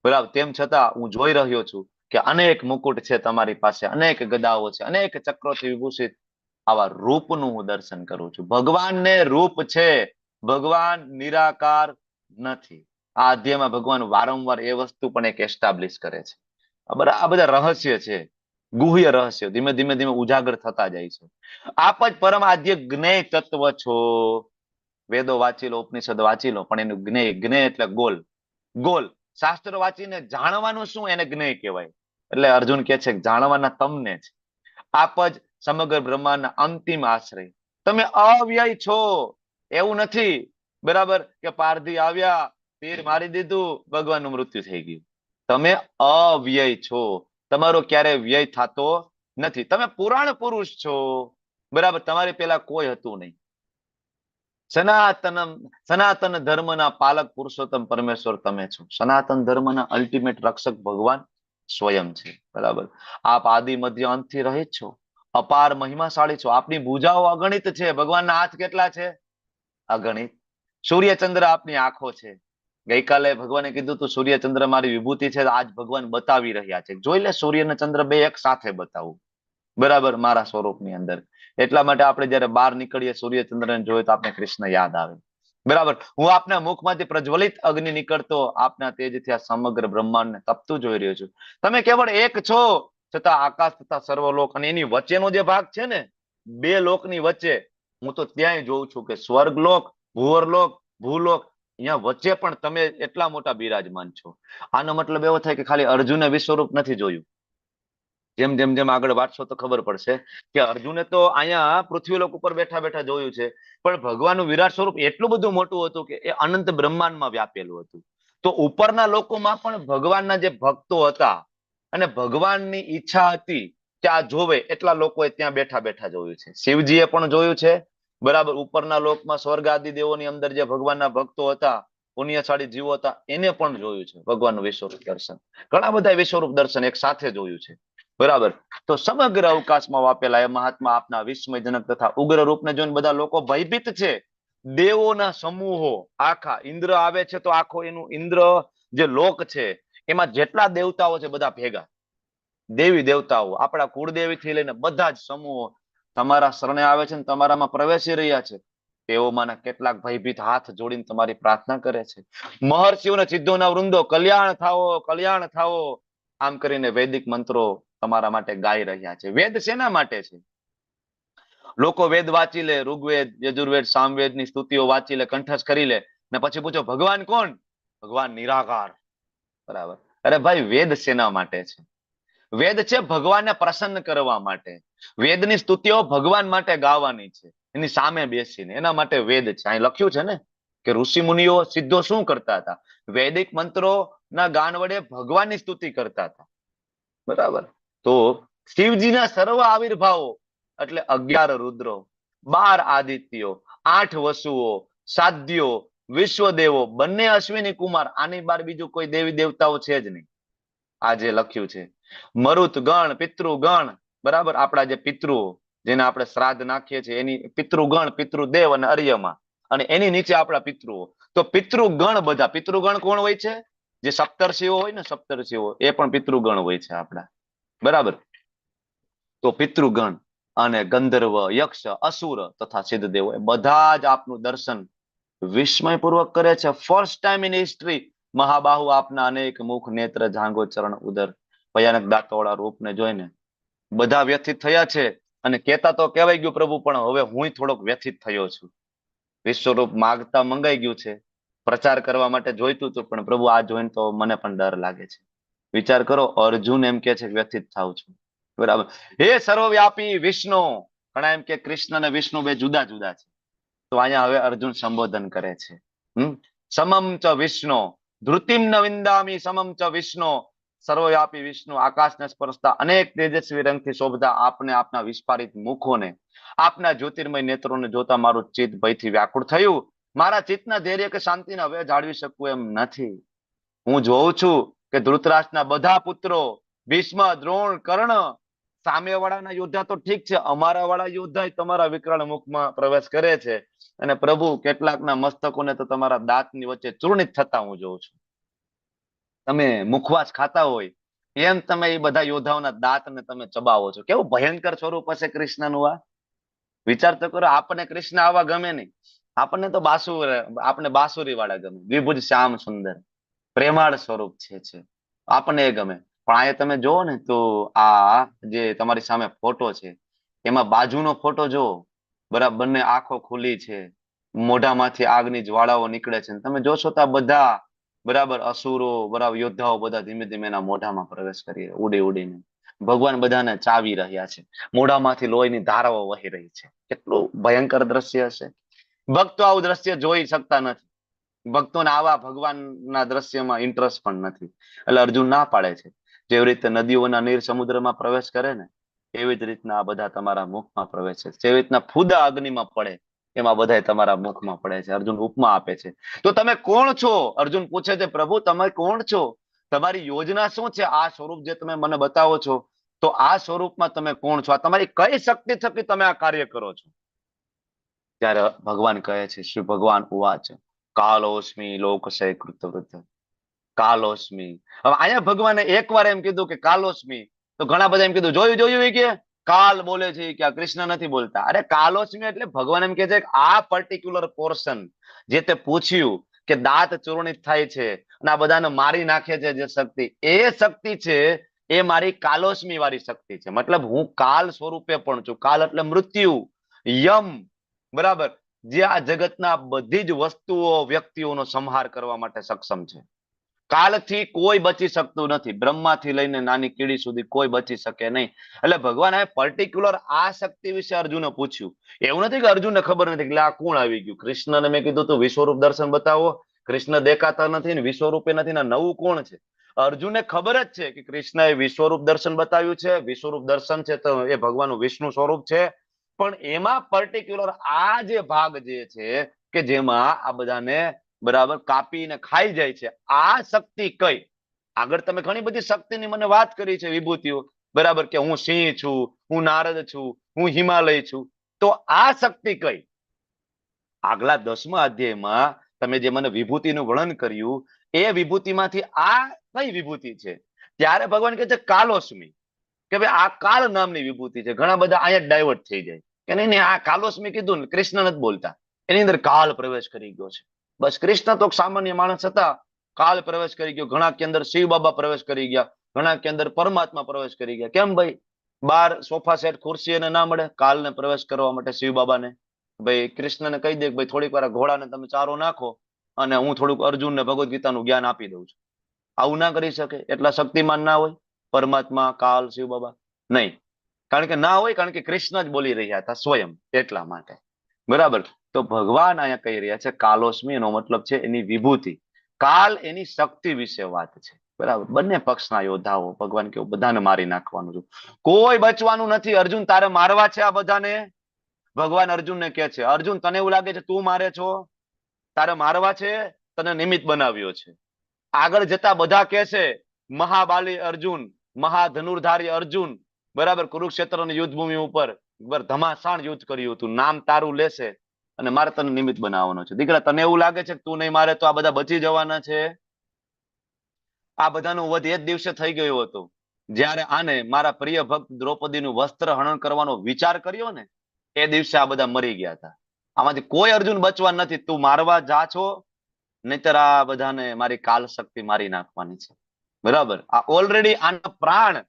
બરાબર. તેમ છતાં હું જોઈ રહ્યો છું કે અનેક મુકુટ છે તમારી પાસે, અનેક ગદાઓ છે, અનેક ચક્રોથી વિભૂષિત આવા રૂપનું હું દર્શન કરું છું. ભગવાનને રૂપ છે, ભગવાન નિરાકાર નથી. આ અધ્યાયમાં ભગવાન વારંવાર એ વસ્તુ પણ એક એસ્ટાબ્લિશ કરે છે. આ બધા રહસ્ય છે, ગુહ્ય રહસ્ય, ધીમે ધીમે ધીમે ઉજાગર થતા જાય છે. આપ જ પરમ આદ્ય જ્ઞેય તત્વ છો. વેદો વાંચી લો, ઉપનિષદ વાંચી લો, પણ એનું જ્ઞેય, જ્ઞેય એટલે ગોલ, ગોલ. શાસ્ત્ર વાંચીને જાણવાનું શું, એને જ્ઞેય કહેવાય. એટલે અર્જુન કહે છે જાણવાના તમને છે. આપ જ સમગ્ર બ્રહ્માંડના અંતિમ આશ્રય. તમે અવ્યય છો, એવું નથી, બરાબર, કે પારધી આવ્યા, તીર મારી દીધું, ભગવાનનું મૃત્યુ થઈ ગયું. તમે અવ્યય છો, તમારો ક્યારે વ્યય થતો નથી. તમે પુરાણ પુરુષ છો, બરાબર, તમારી પેલા કોઈ હતું નહીં. સનાતન ધર્મના પાલક પુરુષોત્તમ પરમેશ્વર તમે છો. સનાતન ધર્મના અલ્ટિમેટ રક્ષક ભગવાન સ્વયં છે, બરાબર. આપ આદિ મધ્ય અંતથી રહિત છો, અપાર મહિમાશાળી છો. આપની ભુજાઓ અગણિત છે, ભગવાનના હાથ કેટલા છે? અગણિત. સૂર્યચંદ્ર આપની આંખો છે. ગઈકાલે ભગવાને કીધું તું સૂર્યચંદ્ર મારી વિભૂતિ છે, આજ ભગવાન બતાવી રહ્યા છે. જોઈ લે, સૂર્ય અને ચંદ્ર બે એક સાથે બતાવું, બરાબર, મારા સ્વરૂપની અંદર. એટલા માટે આપણે જયારે બહાર નીકળીએ, સૂર્યચંદ્રને જોઈએ તો આપણે કૃષ્ણ યાદ આવે, બરાબર. હું આપના મુખમાંથી પ્રજ્વલિત અગ્નિ નીકળતો આપના તેજથી આ સમગ્ર બ્રહ્માંડને તપતું જોઈ રહ્યો છું. તમે કેવળ એક છો, છતાં આકાશ તથા સર્વલોક અને એની વચ્ચેનો જે ભાગ છે ને, બે લોકની વચ્ચે, હું તો ત્યાંય જોઉં છું કે સ્વર્ગલોક, ભૂવરલોક, ભૂલોક, અહીંયા વચ્ચે પણ તમે એટલા મોટા બિરાજમાન છો. આનો મતલબ એવો થાય કે ખાલી અર્જુને વિશ્વરૂપ નથી જોયું. જેમ જેમ જેમ આગળ વાંચશો તો ખબર પડશે કે અર્જુને તો અહીંયા પૃથ્વીલોક ઉપર બેઠા બેઠા જોયું છે, પણ ભગવાનનું વિરાટ સ્વરૂપ એટલું બધું મોટું હતું કે એ અનંત બ્રહ્માંડમાં વ્યાપેલું હતું. તો ઉપરના લોકોમાં પણ ભગવાનના જે ભક્તો હતા અને ભગવાનની ઈચ્છા હતી કે આ જોવે, એટલા લોકોએ ત્યાં બેઠા બેઠા જોયું છે. શિવજીએ પણ જોયું છે, બરાબર. ઉપરના લોકમાં સ્વર્ગ આદિ દેવોની અંદર જે ભગવાનના ભક્તો હતા, પુણ્યશાળી જીવો હતા, એને પણ જોયું છે ભગવાનનું વિશ્વરૂપ દર્શન. ઘણા બધા વિશ્વરૂપ દર્શન એક સાથે જોયું છે, બરાબર. તો સમગ્ર અવકાશમાં વાપેલા એ મહાત્મા આપના વિસ્મયજનક તથા ઉગ્ર રૂપને જોઈને બધા લોકો ભયભીત છે. દેવોના સમૂહો આખા, ઇન્દ્ર આવે છે તો આખો એનું ઇન્દ્ર જે લોક છે એમાં જેટલા દેવતાઓ છે બધા ભેગા, દેવી દેવતાઓ, આપણા કુળદેવી થી લઈને બધા જ સમૂહો તમારા શરણે આવે છે, તમારામાં પ્રવેશી રહ્યા છે. તેઓમાંના કેટલાક ભયભીત હાથ જોડીને તમારી પ્રાર્થના કરે છે. મહર્ષિઓના સિદ્ધોના વૃંદો કલ્યાણ થાઓ, કલ્યાણ થાઓ, આમ કરીને વૈદિક મંત્રો તમારા માટે ગાઈ રહ્યા છે. વેદ શેના માટે છે? લોકો વેદ વાંચી લે, ઋગ્વેદ, યજુર્વેદ, સામવેદ ની સ્તુતિઓ વાંચી લે, કંઠસ્થ કરી લે, ને પછી પૂછો ભગવાન કોણ? ભગવાન નિરાકાર, બરાબર. અરે ભાઈ, વેદ શેના માટે છે? વેદ છે ભગવાનને પ્રસન્ન કરવા માટે. વેદની સ્તુતિઓ ભગવાન માટે ગાવાની છે, એની સામે બેસીને, એના માટે વેદ છે. અહીં લખ્યું છે ને કે ઋષિ મુનિઓ સિદ્ધો શું કરતા હતા? વૈદિક મંત્રો ના ગાન વડે ભગવાનની સ્તુતિ કરતા હતા, બરાબર. તો શિવજીના સર્વ આવિર્ભાવો એટલે 11 રુદ્રો, 12 આદિત્યો, 8 વસુઓ, સાધ્યો, વિશ્વદેવો, બંને અશ્વિની કુમાર, આની બાર બીજું કોઈ દેવી દેવતાઓ છે જ નહીં. આ જે લખ્યું છે મરુત ગણ, પિતૃગણ, બરાબર. આપણા જે પિતૃઓ, જેને આપણે શ્રાદ્ધ નાખીએ છીએ, એની પિતૃગણ, પિતૃદેવ અને અર્યમા, અને એની નીચે આપણા પિતૃઓ. તો પિતૃગણ બધા, પિતૃગણ કોણ હોય છે? જે સપ્તર્ષિઓ હોય ને, સપ્તર્ષિઓ, એ પણ પિતૃગણ હોય છે આપણા, બરાબર. તો પિતૃગણ અને ગંધર્વ, યક્ષ, અસુર તથા સિદ્ધદેવો એ બધા જ આપનું દર્શન વિસ્મયપૂર્વક કરે છે. First time in history Mahabahu આપના અનેક મુખ, નેત્ર, જાંઘો, ચરણ, ઉદર, ભયાનક દાંતોવાળા રૂપને જોઈને બધા વ્યથિત થયા છે. અને કહેતા તો કહેવાય ગયું પ્રભુ, પણ હવે હું થોડોક વ્યથિત થયો છું. વિશ્વરૂપ માગતા મંગાઈ ગયું છે, પ્રચાર કરવા માટે જોઈતું હતું, પણ પ્રભુ આ જોઈને તો મને પણ ડર લાગે છે. વિચાર કરો, અર્જુન એમ કે છે વ્યથિત થાવ છું, બરાબર. હે સર્વવ્યાપી વિષ્ણુ, ઘણા એમ કે કૃષ્ણ અને વિષ્ણુ બે જુદા જુદા છે. તો અહીંયા હવે અર્જુન સંબોધન કરે છે. સમમ ચ વિષ્ણુ ધૃતિમ ન વિંદામી, સમમ ચ વિષ્ણુ, સર્વવ્યાપી વિષ્ણુ, આકાશને સ્પર્શતા અનેક તેજસ્વી રંગથી શોભતા આપને આપના વિસ્ફારિત મુખોને, આપના જ્યોતિર્મય નેત્રોને જોતા મારું ચિત્ત ભયથી વ્યાકુળ થયું. મારા ચિત્તના ધૈર્ય કે શાંતિને હવે જાળવી શકું એમ નથી. હું જોઉં છું કે ધૃતરાષ્ટ્રના બધા પુત્રો ભીષ્મ, દ્રોણ, કર્ણ, સામેવાળાના યોદ્ધા તો ઠીક છે, અમારા વાળા યોદ્ધા તમારા વિકરાળ મુખમાં પ્રવેશ કરે છે. અને પ્રભુ કેટલાકના મસ્તકોને તો તમારા દાંતની વચ્ચે ચૂર્ણિત થતા હું જોઉં છું. તમે મુખવાસ ખાતા હોય એમ તમે એ બધા યોદ્ધાઓના દાંતને તમે ચબાવો છો. કેવું ભયંકર સ્વરૂપ હશે કૃષ્ણનું આ. વિચાર તો કરો, આપણને કૃષ્ણ આવા ગમે નહીં. આપણને તો આપણે બાંસુરી વાળા ગમે, વિભુજ શ્યામ સુંદર પ્રેમાળ સ્વરૂપ છે, આપણને એ ગમે. પણ અહીંયા તમે જોવો ને તો આ જે તમારી સામે ફોટો છે એમાં બાજુનો ફોટો જોવો, બરાબર, બંને આંખો ખુલ્લી છે, મોઢામાંથી આગની જ્વાળાઓ નીકળે છે. તમે જોશો તો આ બધા બરાબર અસુરો, બરાબર યોદ્ધાઓ બધા ધીમે ધીમે એના મોઢામાં પ્રવેશ કરી ઉડી ઉડીને ભગવાન બધાને ચાવી રહ્યા છે. મોઢામાંથી લોહીની ધારાઓ વહી રહી છે. કેટલું ભયંકર દ્રશ્ય હશે. ભક્તો આવું દ્રશ્ય જોઈ શકતા નથી. ભક્તોને આવા ભગવાનના દ્રશ્યમાં ઇન્ટરેસ્ટ પણ નથી. એટલે અર્જુન ના પાડે છે. જેવી રીતે નદીઓના નીર સમુદ્રમાં પ્રવેશ કરે ને એવી જ રીતના આ બધા તમારા મુખમાં પ્રવેશે. જેવી રીતના ફૂદા અગ્નિમાં પડે એમાં બધા તમારા મુખમાં પડે છે. અર્જુન ઉપમા આપે છે. તો તમે કોણ છો? અર્જુન પૂછે છે, પ્રભુ તમે કોણ છો? તમારી યોજના શું છે? આ સ્વરૂપ જે તમે મને બતાવો છો, તો આ સ્વરૂપમાં તમે કોણ છો? આ તમારી કઈ શક્તિ થકી તમે આ કાર્ય કરો છો? ત્યારે ભગવાન કહે છે, શ્રી ભગવાન ઉવાચ કાલોસ્મી લોકશય કૃતવૃદ્ધ. કાલોસ્મી. હવે અહીંયા ભગવાને એકવાર એમ કીધું કે કાલોસ્મી, તો ઘણા બધા એમ કીધું જોયું કે કાલ બોલે છે કે આ કૃષ્ણ નથી બોલતા. અરે કાલોસ્મી એટલે ભગવાન એમ કે છે કે આ પર્ટિક્યુલર પોર્શન જે તે પૂછ્યું કે દાંત ચૂર્ણિત થાય છે અને આ બધાને મારી નાખે છે જે શક્તિ, એ શક્તિ છે એ મારી કાલોસ્મી વાળી શક્તિ છે. મતલબ હું કાલ સ્વરૂપે પણ છું. કાલ એટલે મૃત્યુ, યમ, બરાબર, જે આ જગતના બધી જ વસ્તુઓ, વ્યક્તિઓનો સંહાર કરવા માટે સક્ષમ છે. કાલથી કોઈ બચી શકતું નથી. બ્રહ્માથી લઈને નાની કીડી સુધી કોઈ બચી શકે નહીં. એટલે ભગવાને પર્ટિક્યુલર આ શક્તિ વિશે અર્જુને પૂછ્યું. એવું નથી કે અર્જુનને ખબર નથી કે આ કોણ આવી ગયું. કૃષ્ણને મેં કીધું તું વિશ્વરૂપ દર્શન બતાવો, કૃષ્ણ દેખાતા નથી ને વિશ્વરૂપે નથી ને નવું કોણ છે? અર્જુનને ખબર જ છે કે કૃષ્ણએ વિશ્વરૂપ દર્શન બતાવ્યું છે. વિશ્વરૂપ દર્શન છે તો એ ભગવાનનું વિષ્ણુ સ્વરૂપ છે. પણ એમાં પર્ટિક્યુલર આ જે ભાગ જે છે કે જેમાં આ બધાને બરાબર કાપીને ખાઈ જાય છે, આ શક્તિ કઈ? આગળ તમે ઘણી બધી શક્તિની મને વાત કરી છે, વિભૂતિઓ, બરાબર, કે હું સિંહ છું, હું નારદ છું, હું હિમાલય છું. તો આ શક્તિ કઈ? આગલા 10મા અધ્યાયમાં તમે જે મને વિભૂતિનું વર્ણન કર્યું એ વિભૂતિમાંથી આ કઈ વિભૂતિ છે? ત્યારે ભગવાન કહે છે કાલોસ્મી, કે ભાઈ આ કાળ નામની વિભૂતિ છે. ઘણા બધા અહીંયા ડાયવર્ટ થઈ જાય કે નહીં, આ કાલોસ્મી કીધું ને, કૃષ્ણ નથી બોલતા, એની અંદર કાલ પ્રવેશ કરી ગયો છે. બસ કૃષ્ણ તો સામાન્ય માણસ હતા, કાલ પ્રવેશ કરી ગયો. ઘણા કે અંદર શિવ બાબા પ્રવેશ કરી ગયા, ઘણા કે અંદર પરમાત્મા પ્રવેશ કરી ગયા. કેમ ભાઈ? બાર સોફા સેટ ખુરશી એને ના મળે કાલને પ્રવેશ કરવા માટે શિવ બાબાને? ભાઈ કૃષ્ણને કહી દે ભાઈ થોડીક વાર ઘોડાને તમે ચારો નાખો અને હું થોડુંક અર્જુનને ભગવદ્ ગીતાનું જ્ઞાન આપી દઉં છું. આવું ના કરી શકે? એટલા શક્તિમાન ના હોય પરમાત્મા, કાલ, શિવ બાબા? નહીં, કારણ કે ના હોય, કારણ કે કૃષ્ણ જ બોલી રહ્યા હતા સ્વયં, એટલા માટે. બરાબર. તો ભગવાન અહીંયા કહી રહ્યા છે કાલોસ્મી, એનો મતલબ છે એની વિભૂતિ. કાલ એની શક્તિ વિશે વાત છે. બરાબર. બંને પક્ષના યોદ્ધાઓ, ભગવાન કેવું બધાને મારી નાખવાનું છે, કોઈ બચવાનું નથી. અર્જુન તારે મારવા છે આ બધાને? ભગવાન અર્જુનને કહે છે, અર્જુન તને એવું લાગે છે તું મારે છો? તારે મારવા છે, તને નિમિત્ત બનાવ્યો છે. આગળ જતા બધા કહે છે મહાબાલી અર્જુન, મહાધનુર્ધારી અર્જુન, બરાબર, કુરુક્ષેત્રની યુદ્ધભૂમિ ઉપર ધમાસાણ યુદ્ધ કર્યું હતું, નામ તારું લેશે અને મારે તને નિમિત્ત બનાવવાનો છે. દીકરા તને એવું લાગે છે કે તું નહીં મારે તો આ બધા બચી જવાના છે? આ બધાનું વધ એ જ દિવસે થઈ ગયું હતું જ્યારે આને મારા પ્રિય ભક્ત દ્રૌપદીનું વસ્ત્ર હરણ કરવાનો વિચાર કર્યો ને, એ દિવસે આ બધા મરી ગયા હતા. આમાંથી કોઈ અર્જુન બચવા નથી. તું મારવા જા છો, નહીતર આ બધાને મારી કાલ શક્તિ મારી નાખવાની છે. બરાબર. આ ઓલરેડી આના પ્રાણ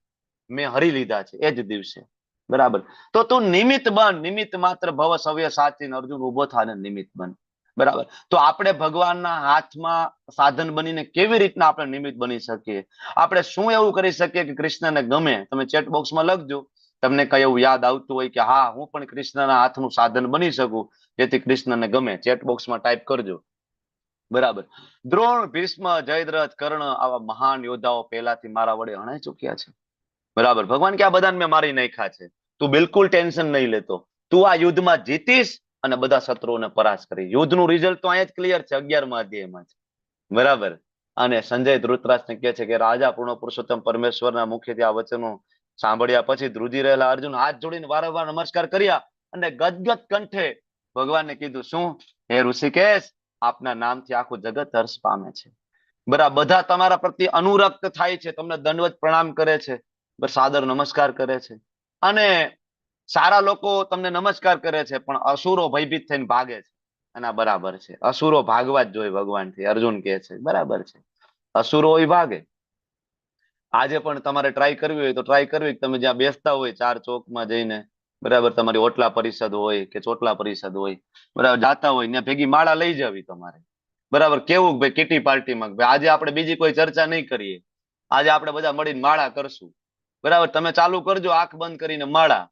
મેં હરી લીધા છે એ જ દિવસે. બરાબર. તો તું નિમિત્ત બન, નિમિત્ત માત્ર ભવ સવ્ય સાચીને અર્જુન ઉભો થાય ને નિમિત્ત બન. બરાબર. તો આપણે ભગવાનના હાથમાં સાધન બનીને કેવી રીતના આપણે નિમિત્ત બની શકીએ? આપણે શું એવું કરી શકીએ કે કૃષ્ણને ગમે? તમે ચેટ બોક્સમાં લખજો, તમને કઈ એવું યાદ આવતું હોય કે હા હું પણ કૃષ્ણના હાથનું સાધન બની શકું જેથી કૃષ્ણને ગમે. ચેટ બોક્સમાં ટાઈપ કરજો. બરાબર. દ્રોણ, ભીષ્મ, જયદ્રથ, કર્ણ આવા મહાન યોદ્ધાઓ પહેલાથી મારા વડે હણાઈ ચુક્યા છે. બરાબર. ભગવાન કે આ બધાને મેં મારી નાખ્યા છે, તું બિલકુલ ટેન્શન નહીં લેતો, તું આ યુદ્ધમાં જીતીશ અને બધા શત્રુઓને પરાસ્ત કરી. યુદ્ધનું રિઝલ્ટ તો અહીંયા જ ક્લિયર છે, 11મા અધ્યાયમાં છે. બરાબર. અને સંજય ધૃતરાષ્ટ્રને કહે છે કે રાજા પૂર્ણ પુરુષોત્તમ પરમેશ્વરના મુખેથી આ વચનો સાંભળ્યા પછી ધ્રુજી રહેલા અર્જુન હાથ જોડીને વારંવાર નમસ્કાર કર્યા અને ગદગદ કંઠે ભગવાનને કીધું, શું હે ઋષિકેશ, આપના નામથી આખું જગત હર્ષ પામે છે. બરાબર. બધા તમારા પ્રત્યે અનુરક્ત થાય છે, તમને દંડવત પ્રણામ કરે છે, સાદર નમસ્કાર કરે છે, અને સારા લોકો તમને નમસ્કાર કરે છે, પણ અસુરો ભયભીત થઈને ભાગે છે. અને આ બરાબર છે, અસુરો ભાગવા જ જોઈએ ભગવાનથી. અર્જુન કહે છે બરાબર છે, અસુરો હોય ભાગે. આજે પણ તમારે ટ્રાય કરવી હોય તો ટ્રાય કરવી, તમે જ્યાં બેસતા હોય ચાર ચોકમાં જઈને, બરાબર, તમારી ઓટલા પરિષદ હોય કે ચોટલા પરિષદ હોય, બરાબર, જાતા હોય ત્યાં ભેગી માળા લઈ જવી તમારે. બરાબર. કેવું ભાઈ કિટી પાર્ટીમાં આજે આપણે બીજી કોઈ ચર્ચા નહીં કરીએ, આજે આપણે બધા મળીને માળા કરશું. બરાબર. તમે ચાલુ કરજો આંખ બંધ કરીને માળા,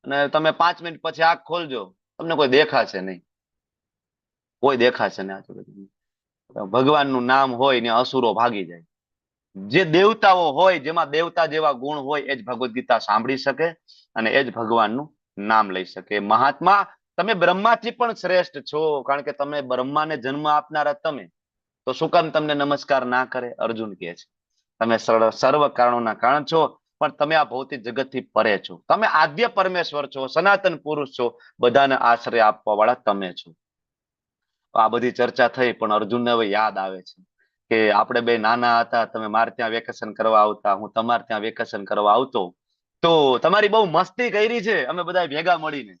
અને તમે 5 મિનિટ પછી આંખ ખોલજો, તમને કોઈ દેખાશે નહીં, કોઈ દેખાશે નહીં. ભગવાનનું નામ હોય ને અસુરો ભાગી જાય. જે દેવતાઓ હોય, જેમાં દેવતા જેવા ગુણ હોય, એ જ ભગવદ્ ગીતા સાંભળી શકે અને એ જ ભગવાનનું નામ લઈ શકે. મહાત્મા, તમે બ્રહ્માથી પણ શ્રેષ્ઠ છો, કારણ કે તમે બ્રહ્માને જન્મ આપનારા તમે, તો શું કામ તમને નમસ્કાર ના કરે? અર્જુન કહે છે તમે સર્વ કારણોના કારણ છો, પણ તમે આ ભૌતિક જગતથી પરે છો. તમે આદ્ય પરમેશ્વર છો, સનાતન પુરુષ છો, બધાને આશ્રય આપવા વાળા તમે છો. આ બધી ચર્ચા થઈ, પણ અર્જુનને હવે યાદ આવે છે કે આપણે બે નાના હતા, તમે મારે ત્યાં વેકેશન કરવા આવતા, હું તમારે ત્યાં વેકેશન કરવા આવતો, તો તમારી બહુ મસ્તી કરી છે અમે બધા ભેગા મળીને.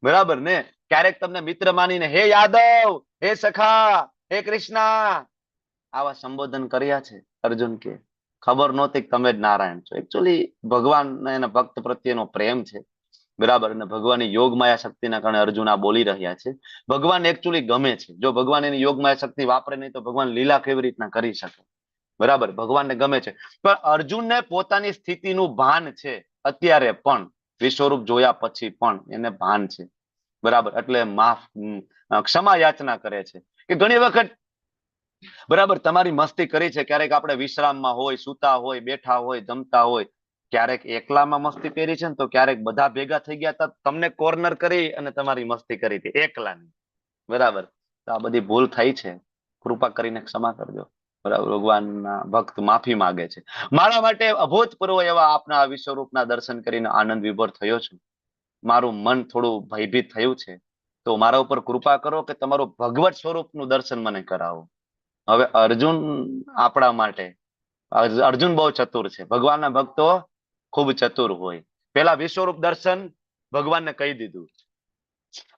બરાબર ને? ક્યારેક તમને મિત્ર માનીને હે યાદવ, હે સખા, હે કૃષ્ણા આવા સંબોધન કર્યા છે. અર્જુન કે ખબર નહોતી કે તમે જ નારાયણ છો. એકચ્યુઅલી ભગવાન એના ભક્ત પ્રત્યેનો પ્રેમ છે. બરાબર. અને ભગવાનની યોગ માયા શક્તિના કારણે અર્જુન આ બોલી રહ્યા છે. ભગવાન એકચ્યુઅલી ગમે છે. જો ભગવાન એની યોગ માયા શક્તિ વાપરે નહીં તો ભગવાન લીલા કેવી રીતના કરી શકે? બરાબર. ભગવાનને ગમે છે, પણ અર્જુનને પોતાની સ્થિતિનું ભાન છે. અત્યારે પણ વિશ્વરૂપ જોયા પછી પણ એને ભાન છે. બરાબર. એટલે ક્ષમા યાચના કરે છે કે ઘણી વખત બરાબર તમારી મસ્તી કરી છે, ક્યારેક આપણે વિશ્રામમાં હોય, સૂતા હોય, બેઠા હોય, જમતા હોય, ક્યારેક એકલામાં મસ્તી કરી છે ને, તો ક્યારેક બધા ભેગા થઈ ગયા હતા, તમને કોર્નર કરી અને તમારી મસ્તી કરી હતી એકલાની. બરાબર. તો આ બધી ભૂલ થઈ છે, કૃપા કરીને ક્ષમા કરજો. બરાબર. ભગવાનના ભક્ત માફી માંગે છે. મારા માટે અભૂતપૂર્વ એવા આપના વિશ્વરૂપના દર્શન કરીને આનંદ વિભોર થયો છું. મારું મન થોડું ભયભીત થયું છે, તો મારા ઉપર કૃપા કરો કે તમારું ભગવત સ્વરૂપનું દર્શન મને કરાવો. હવે અર્જુન આપણા માટે, અર્જુન બહુ ચતુર છે. ભગવાનના ભક્તો ખૂબ ચતુર હોય. પેલા વિશ્વરૂપ દર્શન ભગવાનને કહી દીધું,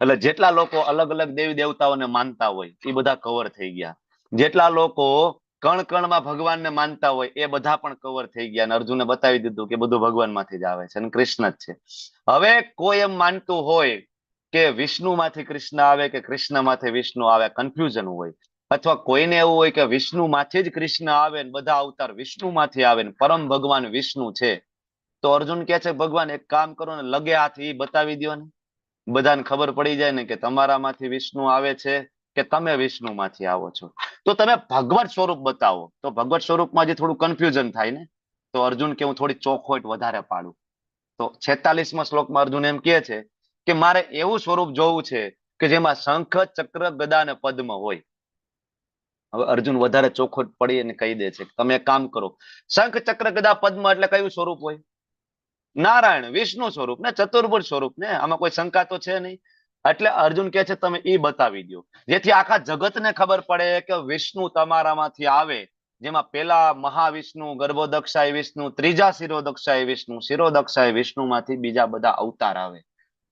એટલે જેટલા લોકો અલગ અલગ દેવી દેવતાઓને માનતા હોય એ બધા કવર થઈ ગયા. જેટલા લોકો કણ કણમાં ભગવાનને માનતા હોય એ બધા પણ કવર થઈ ગયા. અને અર્જુને બતાવી દીધું કે બધું ભગવાનમાંથી જ આવે છે અને કૃષ્ણ જ છે. હવે કોઈ એમ માનતું હોય કે વિષ્ણુમાંથી કૃષ્ણ આવે કે કૃષ્ણમાંથી વિષ્ણુ આવે, કન્ફ્યુઝન હોય, અથવા કોઈને એવું હોય કે વિષ્ણુમાંથી જ કૃષ્ણ આવે ને બધા અવતાર વિષ્ણુમાંથી આવે ને પરમ ભગવાન વિષ્ણુ છે, તો અર્જુન કહે છે ભગવાન એક કામ કરો ને, લગે હાથ એ બતાવી દો ને, બધાને ખબર પડી જાય ને કે તમારામાંથી વિષ્ણુ આવે છે કે તમે વિષ્ણુમાંથી આવો છો. તો તમે ભગવત સ્વરૂપ બતાવો. તો ભગવત સ્વરૂપમાં જે થોડું કન્ફ્યુઝન થાય ને, તો અર્જુન કે હું થોડી ચોખવટ વધારે પાડું. તો 46મા શ્લોકમાં અર્જુન એમ કહે છે કે મારે એવું સ્વરૂપ જોવું છે કે જેમાં શંખ, ચક્ર, ગદા અને પદ્મ હોય. હવે અર્જુન વધારે ચોખવટ પડી અને કહી દે છે કે તમે એક કામ કરો, શંખ, ચક્ર, ગદા, પદ્મ એટલે કયું સ્વરૂપ હોય? નારાયણ, વિષ્ણુ સ્વરૂપ ને, ચતુર્ભુજ સ્વરૂપ ને. આમાં કોઈ શંકા તો છે નહીં. એટલે અર્જુન કહે છે તમે એ બતાવી દો, જેથી આખા જગતને ખબર પડે કે વિષ્ણુ તમારામાંથી આવે, જેમાં પેલા મહાવિષ્ણુ, ગર્ભોદક્ષાય વિષ્ણુ, ત્રીજા શિરોદક્ષાય વિષ્ણુ, શિરોદક્ષાય વિષ્ણુમાંથી બીજા બધા અવતાર આવે.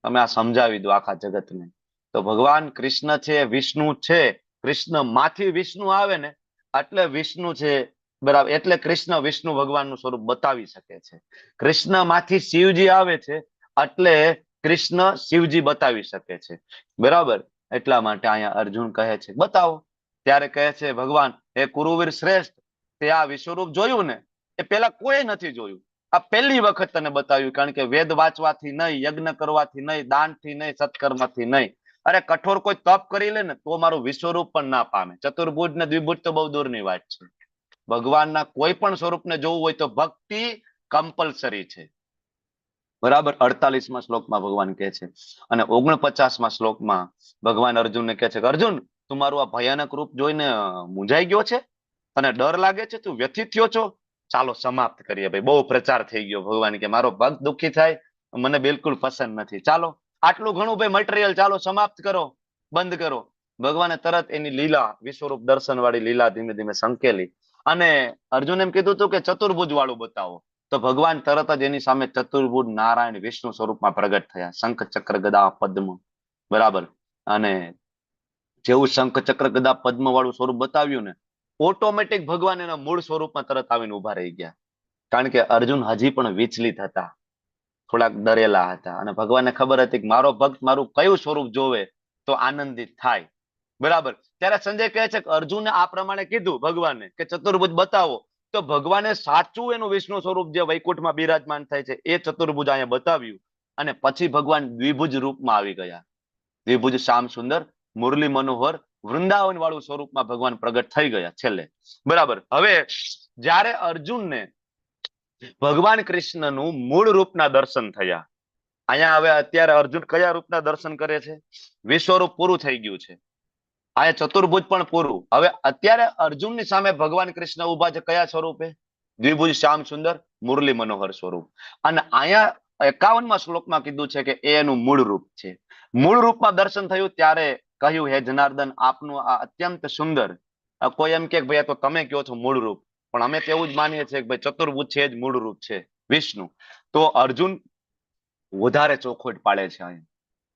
તમે આ સમજાવી દો આખા જગતને. તો ભગવાન કૃષ્ણ છે, વિષ્ણુ છે, કૃષ્ણ માંથી વિષ્ણુ આવે ને એટલે વિષ્ણુ છે. બરાબર. એટલે કૃષ્ણ વિષ્ણુ ભગવાનનું સ્વરૂપ બતાવી શકે છે. કૃષ્ણ માંથી શિવજી આવે છે એટલે કૃષ્ણ શિવજી બતાવી શકે છે. બરાબર. એટલા માટે અહીંયા અર્જુન કહે છે બતાવો. ત્યારે કહે છે ભગવાન હે કુરુવીર શ્રેષ્ઠ, તે આ વિશ્વરૂપ જોયું ને એ પેલા કોઈ નથી જોયું. આ પહેલી વખત તને બતાવ્યું, કારણ કે વેદ વાંચવાથી નહીં, યજ્ઞ કરવાથી નહીં, દાનથી નહીં, સત્કર્મથી નહીં, અરે કઠોર કોઈ તપ કરી લે ને તો મારું વિશ્વરૂપ પણ ના પામે. ચતુર્ભુજ ને દ્વિભુજ તો બહુ દૂરની વાત છે. ભગવાનના કોઈ પણ સ્વરૂપને જોવું હોય તો ભક્તિ કમ્પલસરી છે. બરાબર. 48મા શ્લોકમાં ભગવાન કહે છે. અને 49મા શ્લોકમાં ભગવાન અર્જુનને કહે છે કે અર્જુન, તું મારું આ ભયાનક રૂપ જોઈને મૂંઝાઈ ગયો છે અને ડર લાગે છે, તું વ્યથિત થયો છો? ચાલો સમાપ્ત કરીએ ભાઈ, બહુ પ્રચાર થઈ ગયો. ભગવાન કે મારો ભક્ત દુઃખી થાય મને બિલકુલ પસંદ નથી. ચાલો આટલું ઘણું ભાઈ મટીરિયલ, ચાલો સમાપ્ત કરો, બંધ કરો. ભગવાને તરત એની લીલા, વિશ્વરૂપ દર્શન વાળી લીલા ધીમે ધીમે સંકેલી અને અર્જુન એમ કીધું હતું કે ચતુર્ભુજ વાળું બતાવો. તો ભગવાન તરત જ એની સામે ચતુર્ભુજ નારાયણ વિષ્ણુ સ્વરૂપમાં પ્રગટ થયા. શંખ ચક્ર ગદા પદ્મ. બરાબર. અને જેવું શંખ ચક્ર ગદા પદ્મ વાળું સ્વરૂપ બતાવ્યું ને, ઓટોમેટિક ભગવાન એના મૂળ સ્વરૂપમાં તરત આવીને ઉભા રહી ગયા. કારણ કે અર્જુન હજી પણ વિચલિત હતા, થોડાક ડરેલા હતા અને ભગવાનને ખબર હતી કે મારો ભક્ત મારું કયું સ્વરૂપ જોવે તો આનંદિત થાય. બરાબર. ત્યારે સંજય કહે છે કે અર્જુને આ પ્રમાણે કીધું ભગવાનને કે ચતુર્ભુજ બતાવો, તો ભગવાને સાચું એનું વિષ્ણુ સ્વરૂપ જે વૈકુંઠમાં બિરાજમાન થાય છે એ ચતુર્ભુજ અહીંયા બતાવ્યું અને પછી ભગવાન દ્વિભુજ રૂપમાં આવી ગયા. દ્વિભુજ શ્યામ સુંદર મુરલી મનોહર વૃંદાવન વાળું સ્વરૂપમાં ભગવાન પ્રગટ થઈ ગયા છેલ્લે. બરાબર. હવે જ્યારે અર્જુનને ભગવાન કૃષ્ણનું મૂળ રૂપના દર્શન થયા, અહીંયા હવે અત્યારે અર્જુન કયા રૂપના દર્શન કરે છે? વિશ્વરૂપ પૂરું થઈ ગયું છે, અહીંયા ચતુર્ભુજ પણ પૂરું. હવે અત્યારે અર્જુનની સામે ભગવાન કૃષ્ણ ઉભા છે કયા સ્વરૂપે? દ્વિભુજ શ્યામ સુંદર મુરલી મનોહર સ્વરૂપ. અને અહીંયા 51મા શ્લોકમાં કીધું છે કે એનું મૂળ રૂપ છે. મૂળ રૂપમાં દર્શન થયું ત્યારે કહ્યું, હે જનાર્દન, આપનું આ અત્યંત સુંદર. કોઈ એમ કે ભાઈ આ તો તમે કહો છો મૂળ રૂપ, પણ અમે તો એવું જ માનીએ છીએ કે ભાઈ ચતુર્ભુજ છે જ મૂળ રૂપ છે વિષ્ણુ. તો અર્જુન વધારે ચોખવટ પાડે છે અહીંયા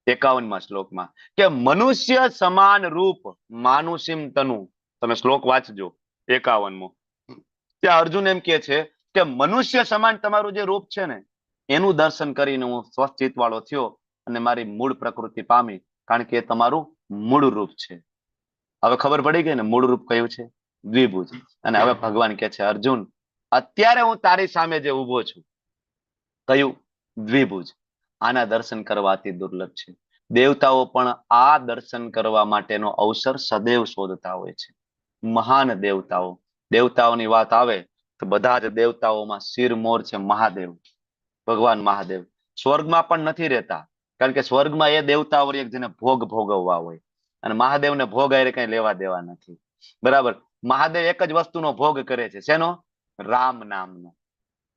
51મા શ્લોકમાં કે મનુષ્ય સમાન રૂપ માનુષિમ તનુ. તમે શ્લોક વાંચજો 51મો. ત્યાં અર્જુન એમ કે છે કે મનુષ્ય સમાન તમારું જે રૂપ છે ને એનું દર્શન કરીને હું સ્વચિત વાળો થયો અને મારી મૂળ પ્રકૃતિ પામી, કારણ કે એ તમારું મૂળ રૂપ છે. હવે ખબર પડી ગઈ ને મૂળ રૂપ કયું છે? દ્વિભુજ. અને હવે ભગવાન કે છે અર્જુન, અત્યારે હું તારી સામે જે ઉભો છું કયું? દ્વિભુજ. આના દર્શન કરવા અતિ દુર્લભ છે. દેવતાઓ પણ આ દર્શન કરવા માટેનો અવસર સદૈવ શોધતા હોય છે. મહાન દેવતાઓ, દેવતાઓની વાત આવે તો બધા જ દેવતાઓમાં શિરમોર છે મહાદેવ, ભગવાન મહાદેવ. સ્વર્ગમાં પણ નથી રહેતા, કારણ કે સ્વર્ગમાં એ દેવતાઓ એક જેને ભોગ ભોગવવા હોય અને મહાદેવને ભોગ આરે કઈ લેવા દેવા નથી. બરાબર. મહાદેવ એક જ વસ્તુનો ભોગ કરે છે. શેનો? રામ નામનો.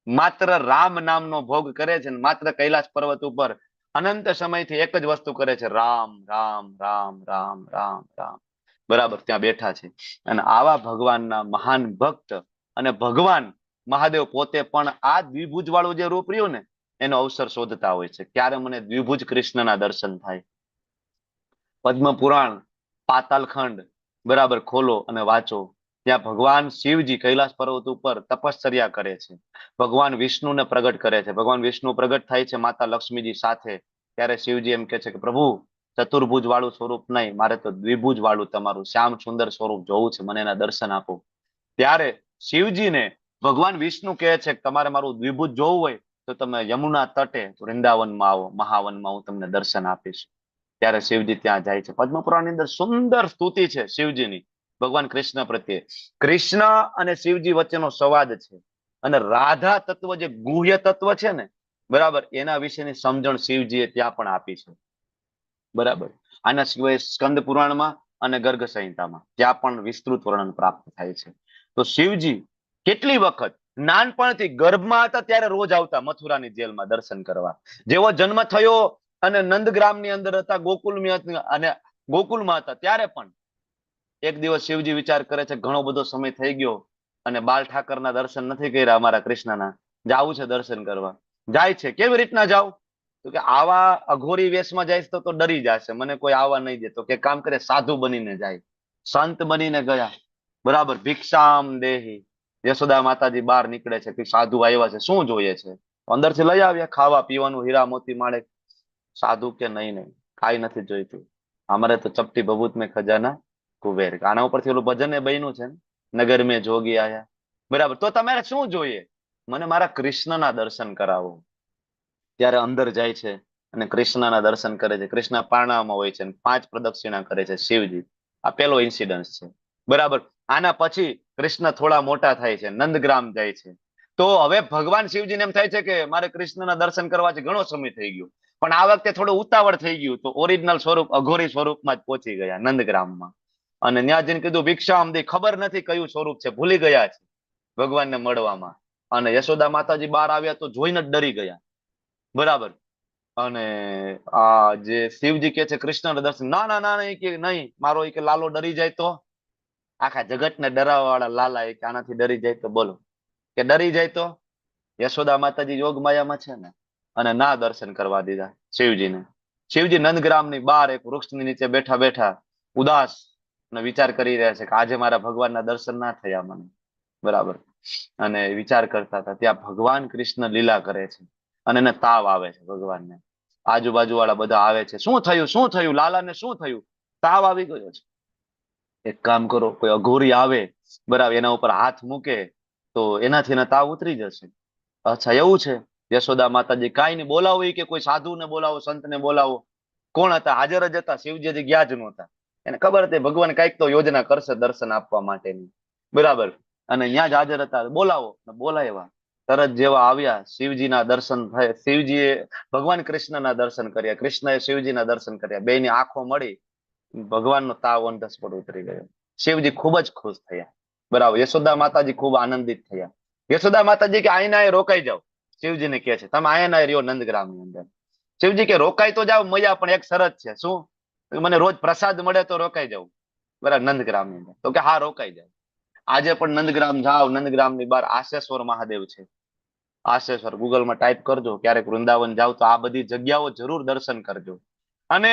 માત્ર રામ નામનો ભોગ કરે છે. માત્ર કૈલાસ પર્વત ઉપર અનંત સમયથી એક જ વસ્તુ કરે છે, રામ રામ રામ રામ રામ રામ. બરાબર. ત્યાં બેઠા છે. અને આવા ભગવાનના મહાન ભક્ત અને ભગવાન મહાદેવ પોતે પણ આ દ્વિભુજ વાળું જે રૂપ રહ્યું ને એનો અવસર શોધતા હોય છે. ક્યારે મને દ્વિભુજ કૃષ્ણના દર્શન થાય? પદ્મ પુરાણ પાતાલખંડ બરાબર ખોલો અને વાંચો. ત્યાં ભગવાન શિવજી કૈલાસ પર્વત ઉપર તપશ્ચર્યા કરે છે. ભગવાન વિષ્ણુને પ્રગટ કરે છે. ભગવાન વિષ્ણુ પ્રગટ થાય છે માતા લક્ષ્મીજી સાથે. ત્યારે શિવજી એમ કે છે કે પ્રભુ, ચતુર્ભુજ વાળું સ્વરૂપ નહીં, મારે તો દ્વિભુજ વાળું તમારું શ્યામ સુંદર સ્વરૂપ જોવું છે, મને એના દર્શન આપો. ત્યારે શિવજીને ભગવાન વિષ્ણુ કહે છે કે તમારે મારું દ્વિભુજ જોવું હોય તો તમે યમુના તટે વૃંદાવનમાં આવો, મહાવનમાં હું તમને દર્શન આપીશ. ત્યારે શિવજી ત્યાં જાય છે. પદ્મપુરાણની અંદર સુંદર સ્તુતિ છે શિવજીની ભગવાન કૃષ્ણ પ્રત્યે. કૃષ્ણ અને શિવજી વચ્ચેનો સંવાદ છે અને રાધા તત્વ જે ગુહ્ય તત્વ છે ને, બરાબર, એના વિશેની સમજણ શિવજીએ ત્યાં પણ આપી છે. બરાબર. આના સિવાય સ્કંદ પુરાણમાં અને ગર્ગ સંહિતામાં ત્યાં પણ વિસ્તૃત વર્ણન પ્રાપ્ત થાય છે. તો શિવજી કેટલી વખત નાનપણથી ગર્ભમાં હતા ત્યારે રોજ આવતા મથુરાની જેલમાં દર્શન કરવા. જેવો જન્મ થયો અને નંદગ્રામની અંદર હતા, ગોકુલમાં હતા, ત્યારે પણ એક દિવસ શિવજી વિચાર કરે છે ઘણો બધો સમય થઈ ગયો અને બાલ ઠાકરના દર્શન નથી કર્યા અમારા કૃષ્ણના, જાવું છે દર્શન કરવા. જાય છે. કેવી રીતના જાવ? તો કે આવા અઘોરી વેશમાં જાય તો ડરી જશે, મને કોઈ આવવા નહીં દે. તો કે કામ કરે, સાધુ બનીને જાય. સંત બનીને ગયા. બરાબર. ભિક્ષામ દેહી. યશોદા માતાજી બહાર નીકળે છે કે સાધુ આવ્યા છે, શું જોઈએ છે? અંદરથી લઈ આવ્યા ખાવા પીવાનું, હીરા મોતી માણેક. સાધુ કે નહીં નહીં, કાંઈ નથી જોઈતું, અમારે તો ચપટી ભભૂત મેં ખજાના કુબેર. આના ઉપરથી ઓલું ભજન એ બન્યું છે ને, નગર મેં જોગી આયા. બરાબર. તો તમારે શું જોઈએ? મને મારા કૃષ્ણના દર્શન કરાવો. ત્યારે અંદર જાય છે અને કૃષ્ણના દર્શન કરે છે. કૃષ્ણ પારણામાં હોય છે અને 5 પ્રદક્ષિણા કરે છે શિવજી. આ પેલો ઇન્સિડન્સ છે, બરાબર. આના પછી કૃષ્ણ થોડા મોટા થાય છે, નંદગ્રામ જાય છે. તો હવે ભગવાન શિવજીને એમ થાય છે કે મારે કૃષ્ણના દર્શન કરવાથી ઘણો સમય થઈ ગયો, પણ આ વખતે થોડું ઉતાવળ થઈ ગયું, તો ઓરિજિનલ સ્વરૂપ અઘોરી સ્વરૂપમાં જ પહોંચી ગયા નંદગ્રામમાં. અને ત્યાં જઈને કીધું ભિક્ષામ દે, ખબર નથી કયું સ્વરૂપ છે, ભૂલી ગયા છે ભગવાનને મળવામાં. અને યશોદા માતાજી બહાર આવ્યા તો જોઈને જ ડરી ગયા, બરાબર. અને આ જે શિવજી કે છે કૃષ્ણના દર્શન, ના ના ના કે નહીં, મારો કે લાલો ડરી જાય તો, આખા જગતને ડરાવવા વાળા લાલા કે આનાથી ડરી જાય તો બોલો, કે ડરી જાય તો. યશોદા માતાજી યોગ માયામાં છે ને, અને ના દર્શન કરવા દીધા શિવજીને. શિવજી નંદગ્રામની બહાર એક વૃક્ષની નીચે બેઠા બેઠા ઉદાસ અને વિચાર કરી રહ્યા છે કે આજે મારા ભગવાનના દર્શન ના થયા મને, બરાબર. અને વિચાર કરતા હતા ત્યાં ભગવાન કૃષ્ણ લીલા કરે છે અને એને તાવ આવે છે ભગવાનને. આજુબાજુ વાળા બધા આવે છે, શું થયું શું થયું, લાલાને શું થયું, તાવ આવી ગયો છે. એક કામ કરો, કોઈ અઘોરી આવે, બરાબર, એના ઉપર હાથ મૂકે તો એનાથી તાવ ઉતરી જશે. અચ્છા એવું છે. યશોદા માતાજી કાંઈ નહીં, બોલાવો કે કોઈ સાધુને બોલાવો, સંતને બોલાવો. કોણ હતા? હાજર જ હતા. શિવજી ગયા જ નહોતા. એને ખબર હતી ભગવાન કઈક તો યોજના કરશે દર્શન આપવા માટેની, બરાબર. અને ત્યાં જ હાજર હતા. બોલાવો, બોલાવ્યા. તરત જેવા આવ્યા, શિવજીના દર્શન થયા. શિવજીએ ભગવાન કૃષ્ણના દર્શન કર્યા, કૃષ્ણએ શિવજીના દર્શન કર્યા. બેની આંખો મળી, ભગવાનનો તાવ ઓન ધ સ્પોટ ઉતરી ગયો. શિવજી ખૂબ જ ખુશ થયા, બરાબર. યશોદા માતાજી ખૂબ આનંદિત થયા. યશોદા માતાજી કે આયના રોકાઈ જાઓ. શિવજીને કહે છે તમે આયના રહ્યો નંદગ્રામની અંદર. શિવજી કે રોકાઈ તો જાવ મૈયા, પણ એક શરત છે. શું? મને રોજ પ્રસાદ મળે તો રોકાઈ જાવ, બરાબર, નંદગ્રામની અંદર. તો કે હા રોકાઈ જાવ. આજે પણ નંદગ્રામ જાઓ, નંદગ્રામની બહાર આશેશ્વર મહાદેવ છે. આશેશ્વર ગૂગલમાં ટાઈપ કરજો, ક્યારેક વૃંદાવન જાવ તો આ બધી જગ્યાઓ જરૂર દર્શન કરજો. અને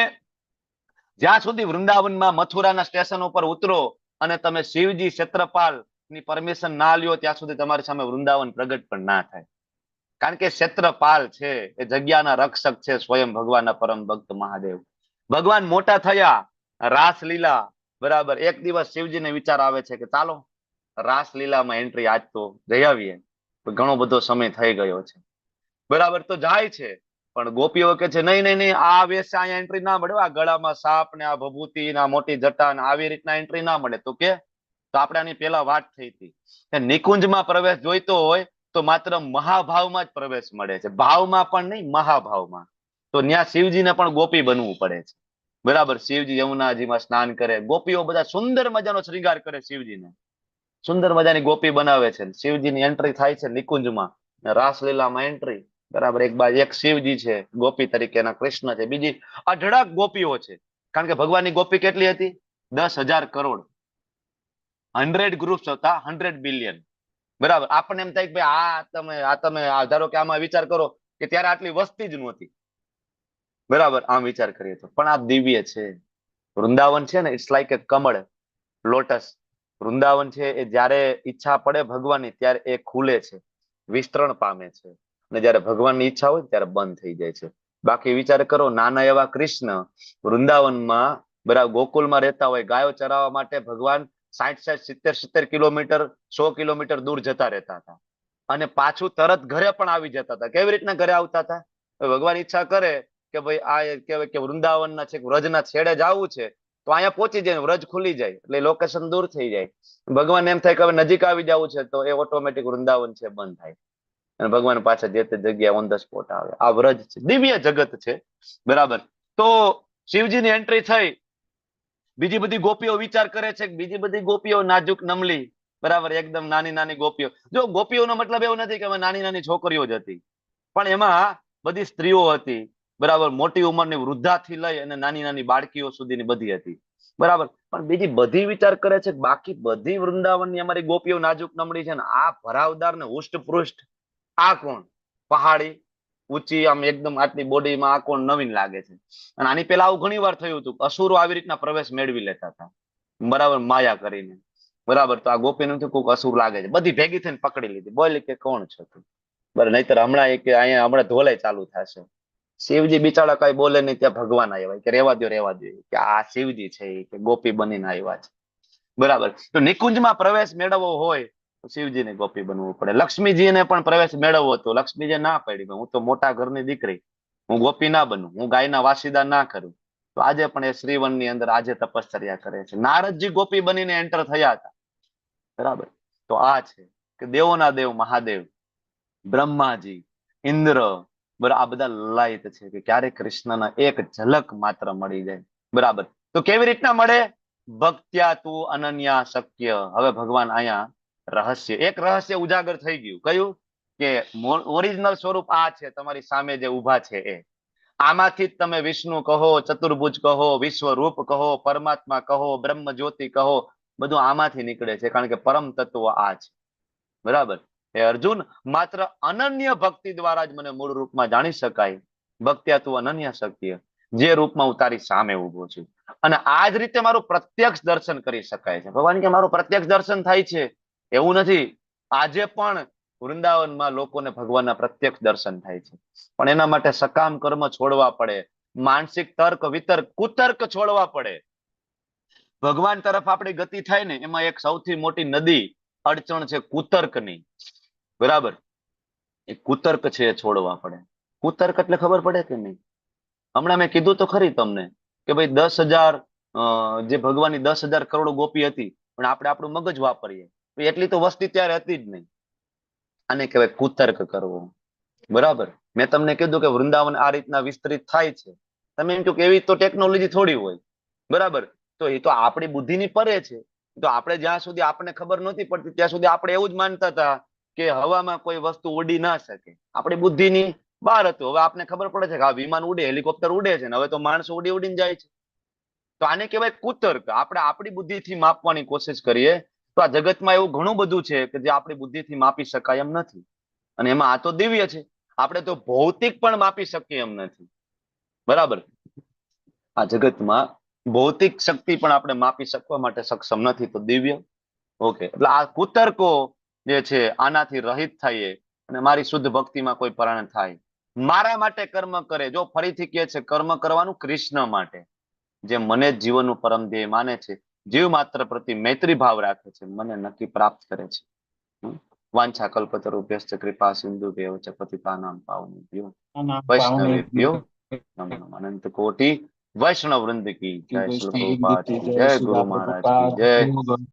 જ્યાં સુધી વૃંદાવનમાં મથુરાના સ્ટેશન ઉપર ઉતરો અને તમે શિવજી ક્ષેત્રપાલ ની પરમિશન ના લ્યો ત્યાં સુધી તમારી સામે વૃંદાવન પ્રગટ પણ ના થાય. કારણ કે ક્ષેત્રપાલ છે એ જગ્યાના રક્ષક છે, સ્વયં ભગવાનના પરમ ભક્ત મહાદેવ. ભગવાન મોટા થયા, રાસલીલા, બરાબર. એક દિવસ શિવજીને વિચાર આવે છે કે ચાલો રાસલીલામાં એન્ટ્રી આજ તો જઈ આવીએ, ઘણો બધો સમય થઈ ગયો છે, બરાબર. તો જાય છે, પણ ગોપીઓ કે છે નહીં નહીં નહીં, આ વેશ અહીંયા એન્ટ્રી ના મળે, આ ગળામાં સાપ ને આ ભભૂતિ ને આ મોટી જટા ને આવી રીતના એન્ટ્રી ના મળે. તો કે તો આપણે આની પેલા વાત થઈ હતી કે નિકુંજમાં પ્રવેશ જોઈતો હોય તો માત્ર મહાભાવમાં જ પ્રવેશ મળે છે, ભાવમાં પણ નહીં, મહાભાવમાં. તો ત્યાં શિવજીને પણ ગોપી બનવું પડે છે, બરાબર. શિવજી યમુનાજીમાં સ્નાન કરે, ગોપીઓ બધા સુંદર મજાનો શ્રૃંગાર કરે, શિવજીને સુંદર મજાની ગોપી બનાવે છે. શિવજીની એન્ટ્રી થાય છે નિકુંજમાં, રાસલીલામાં એન્ટ્રી, બરાબર. એક બાજુ એક શિવજી છે ગોપી તરીકેના, કૃષ્ણ છે, બીજી અઢળક ગોપીઓ છે. કારણ કે ભગવાનની ગોપી કેટલી હતી? 10,000 કરોડ. 100 ગ્રુપ્સ હતા, 100 બિલિયન, બરાબર. આપણને એમ થાય કે ભાઈ આ તમે ધારો કે આમાં વિચાર કરો કે ત્યારે આટલી વસ્તી જ નહોતી, બરાબર. આમ વિચાર કરીએ તો પણ આ દિવ્ય છે. વૃંદાવન છે ને, ઇટ્સ લાઈક એ કમળ, લોટસ. વૃંદાવન છે એ જયારે ઈચ્છા પડે ભગવાનની ત્યારે એ ખુલે છે, વિસ્તરણ પામે છે, અને જયારે ભગવાનની ઈચ્છા હોય ત્યારે બંધ થઈ જાય છે. બાકી વિચાર કરો, નાના એવા કૃષ્ણ વૃંદાવનમાં, બરાબર, ગોકુલમાં રહેતા હોય, ગાયો ચરાવવા માટે ભગવાન 60, 70 કિલોમીટર, 100 કિલોમીટર દૂર જતા રહેતા હતા, અને પાછું તરત ઘરે પણ આવી જતા હતા. કેવી રીતના ઘરે આવતા હતા? ભગવાન ઈચ્છા કરે કે ભાઈ આ કહેવાય કે વૃંદાવનના છે, વ્રજના છેડે જવું છે, તો અહીંયા પહોંચી જાય, વ્રજ ખુલી જાય, એટલે લોકેશન દૂર થઈ જાય. ભગવાન એમ થાય કે હવે નજીક આવી જવું છે, તો એ ઓટોમેટિક વૃંદાવન છે બંધ થાય, અને ભગવાન પાછા જે તે જગ્યાએ ઓન ધ સ્પોટ આવે. આ વ્રજ છે, દિવ્ય જગત છે, બરાબર. તો શિવજીની એન્ટ્રી થઈ. બીજી બધી ગોપીઓ વિચાર કરે છે કે બીજી બધી ગોપીઓ નાજુક નમલી, બરાબર, એકદમ નાની નાની ગોપીઓ. જો ગોપીઓનો મતલબ એવું નથી કે નાની નાની છોકરીઓ જ હતી, પણ એમાં બધી સ્ત્રીઓ હતી, બરાબર. મોટી ઉંમરની વૃદ્ધાથી લઈ અને નાની નાની બાળકીઓ સુધીની બધી હતી, બરાબર. પણ બીજી બધી વિચાર કરે છે કે બાકી બધી વૃંદાવનની અમારી ગોપીઓ નાજુક નમળી છે ને આ ભરાવદાર ને હુષ્ટપૃષ્ટ આ કોણ? પહાડી, ઊંચી, આમ એકદમ આટલી બોડીમાં આ કોણ નવીન લાગે છે? અને આની પેલા આવું ઘણી વાર થયું હતું, અસુરો આવી રીતના પ્રવેશ મેળવી લેતા હતા, બરાબર, માયા કરીને, બરાબર. તો આ ગોપીનું કોઈક અસુર લાગે છે, બધી ભેગી થઈને પકડી લીધી, બોલી કે કોણ છે તું? બરાબર, નહીતર હમણાં અહીંયા હમણાં ધોલાઈ ચાલુ થશે. શિવજી બિચારા કઈ બોલે નહીં, ત્યાં ભગવાન આવ્યા કે રેવા દો કે આ શિવજી છે કે ગોપી બનીને આવ્યા છે, બરાબર. તો નિકુંજમાં પ્રવેશ મેળવવો હોય તો શિવજીને ગોપી બનવું પડે. લક્ષ્મીજીને પણ પ્રવેશ મેળવવો હતો, લક્ષ્મીજી ના પાડી, હું તો મોટા ઘરની દીકરી, હું ગોપી ના બનું, હું ગાયના વાસીદા ના કરું, તો આજે પણ એ શ્રીવન ની અંદર આજે તપશ્ચર્યા કરે છે. નારદજી ગોપી બનીને એન્ટર થયા હતા, બરાબર. તો આ છે કે દેવોના દેવ મહાદેવ, બ્રહ્માજી, ઇન્દ્ર, બરાબર, આ બધા લલાયત છે કે ક્યારે કૃષ્ણના એક ઝલક માત્ર મળી જાય, બરાબર. તો કેવી રીતના મળે? ભક્ત્યા તું અનન્યા શક્ય. હવે ભગવાન અહીંયા રહસ્ય, એક રહસ્ય ઉજાગર થઈ ગયું. કયું? કે ઓરિજિનલ સ્વરૂપ આ છે, તમારી સામે જે ઉભા છે એ. આમાંથી જ તમે વિષ્ણુ કહો, ચતુર્ભુજ કહો, વિશ્વરૂપ કહો, પરમાત્મા કહો, બ્રહ્મ જ્યોતિ કહો, બધું આમાંથી નીકળે છે, કારણ કે પરમ તત્વ આ છે, બરાબર. એ અર્જુન, માત્ર અનન્ય ભક્તિ દ્વારા જ મને મૂળ રૂપમાં જાણી શકાય. ભક્ત્યા તું અનન્ય શક્ય, જે રૂપમાં હું તારી સામે ઉભો છું. અને આ જ રીતે મારું પ્રત્યક્ષ દર્શન કરી શકાય છે. ભગવાન કે મારું પ્રત્યક્ષ દર્શન થાય છે, એવું નથી. આજે પણ વૃંદાવનમાં લોકોને ભગવાનના પ્રત્યક્ષ દર્શન થાય છે, પણ એના માટે સકામ કર્મ છોડવા પડે, માનસિક તર્ક વિતર્ક કુતર્ક છોડવા પડે. ભગવાન તરફ આપણી ગતિ થાય ને, એમાં એક સૌથી મોટી નદી અડચણ છે કુતર્કની, બરાબર. એ કુતર્ક છે એ છોડવા પડે. કુતર્ક એટલે ખબર પડે કે નહીં? હમણાં મેં કીધું તો ખરી તમને કે ભાઈ 10,000 જે ભગવાનની 10,000 કરોડ ગોપી હતી, પણ આપણે આપણું મગજ વાપરીએ, એટલી તો વસ્તી ત્યારે હતી જ નહીં. આને કહેવાય કુતર્ક કરવો, બરાબર. મેં તમને કીધું કે વૃંદાવન આ રીતના વિસ્તરિત થાય છે. તમે એમ કહો કે એવી તો ટેકનોલોજી થોડી હોય, બરાબર. તો એ તો આપણી બુદ્ધિની પરે છે. તો આપણે જ્યાં સુધી આપણને ખબર નહોતી પડતી ત્યાં સુધી આપણે એવું જ માનતા હતા કે હવામાં કોઈ વસ્તુ ઉડી ના શકે, આપણી બુદ્ધિની બહાર હતું. હવે આપને ખબર પડે છે કે આ વિમાન ઉડે, હેલિકોપ્ટર ઉડે છે, ને હવે તો માણસો ઉડી ઉડીને જાય છે. તો આને કહેવાય કુતર્ક. આપણે આપણી બુદ્ધિથી માપવાની કોશિશ કરીએ તો આ જગતમાં એવું ઘણું બધું છે કે જે આપણી બુદ્ધિથી માપી શકાય એમ નથી. અને એમાં આ તો દિવ્ય છે, આપણે તો ભૌતિક પણ માપી શકીએ એમ નથી, બરાબર. આ જગતમાં ભૌતિક શક્તિ પણ આપણે માપી શકવા માટે સક્ષમ નથી, તો દિવ્ય. ઓકે, એટલે આ કુતર્કો જે છે આનાથી રહિત થઈએ અને મારી શુદ્ધ ભક્તિમાં કોઈ પરિણ થાય. મારા માટે કર્મ કરે, જો ફરીથી કહે છે કર્મ કરવાનું કૃષ્ણ માટે, જે મને જ જીવનનું પરમ ધ્યેય માને છે, જીવ માત્ર પ્રતિ મૈત્રી ભાવ રાખે છે, મને નક્કી પ્રાપ્ત કરે છે. વાંછા કલ્પતરુભ્યશ્ચ કૃપા સિંધુભ્યઃ ચ પતિતાનાં પાવનેભ્યો વૈષ્ણવેભ્યો નમો નમઃ. અનંત કોટિ વૈષ્ણવ વૃંદ કી જય. શ્રી પ્રભુપાદ કી જય. ગુરુ મહારાજ કી જય.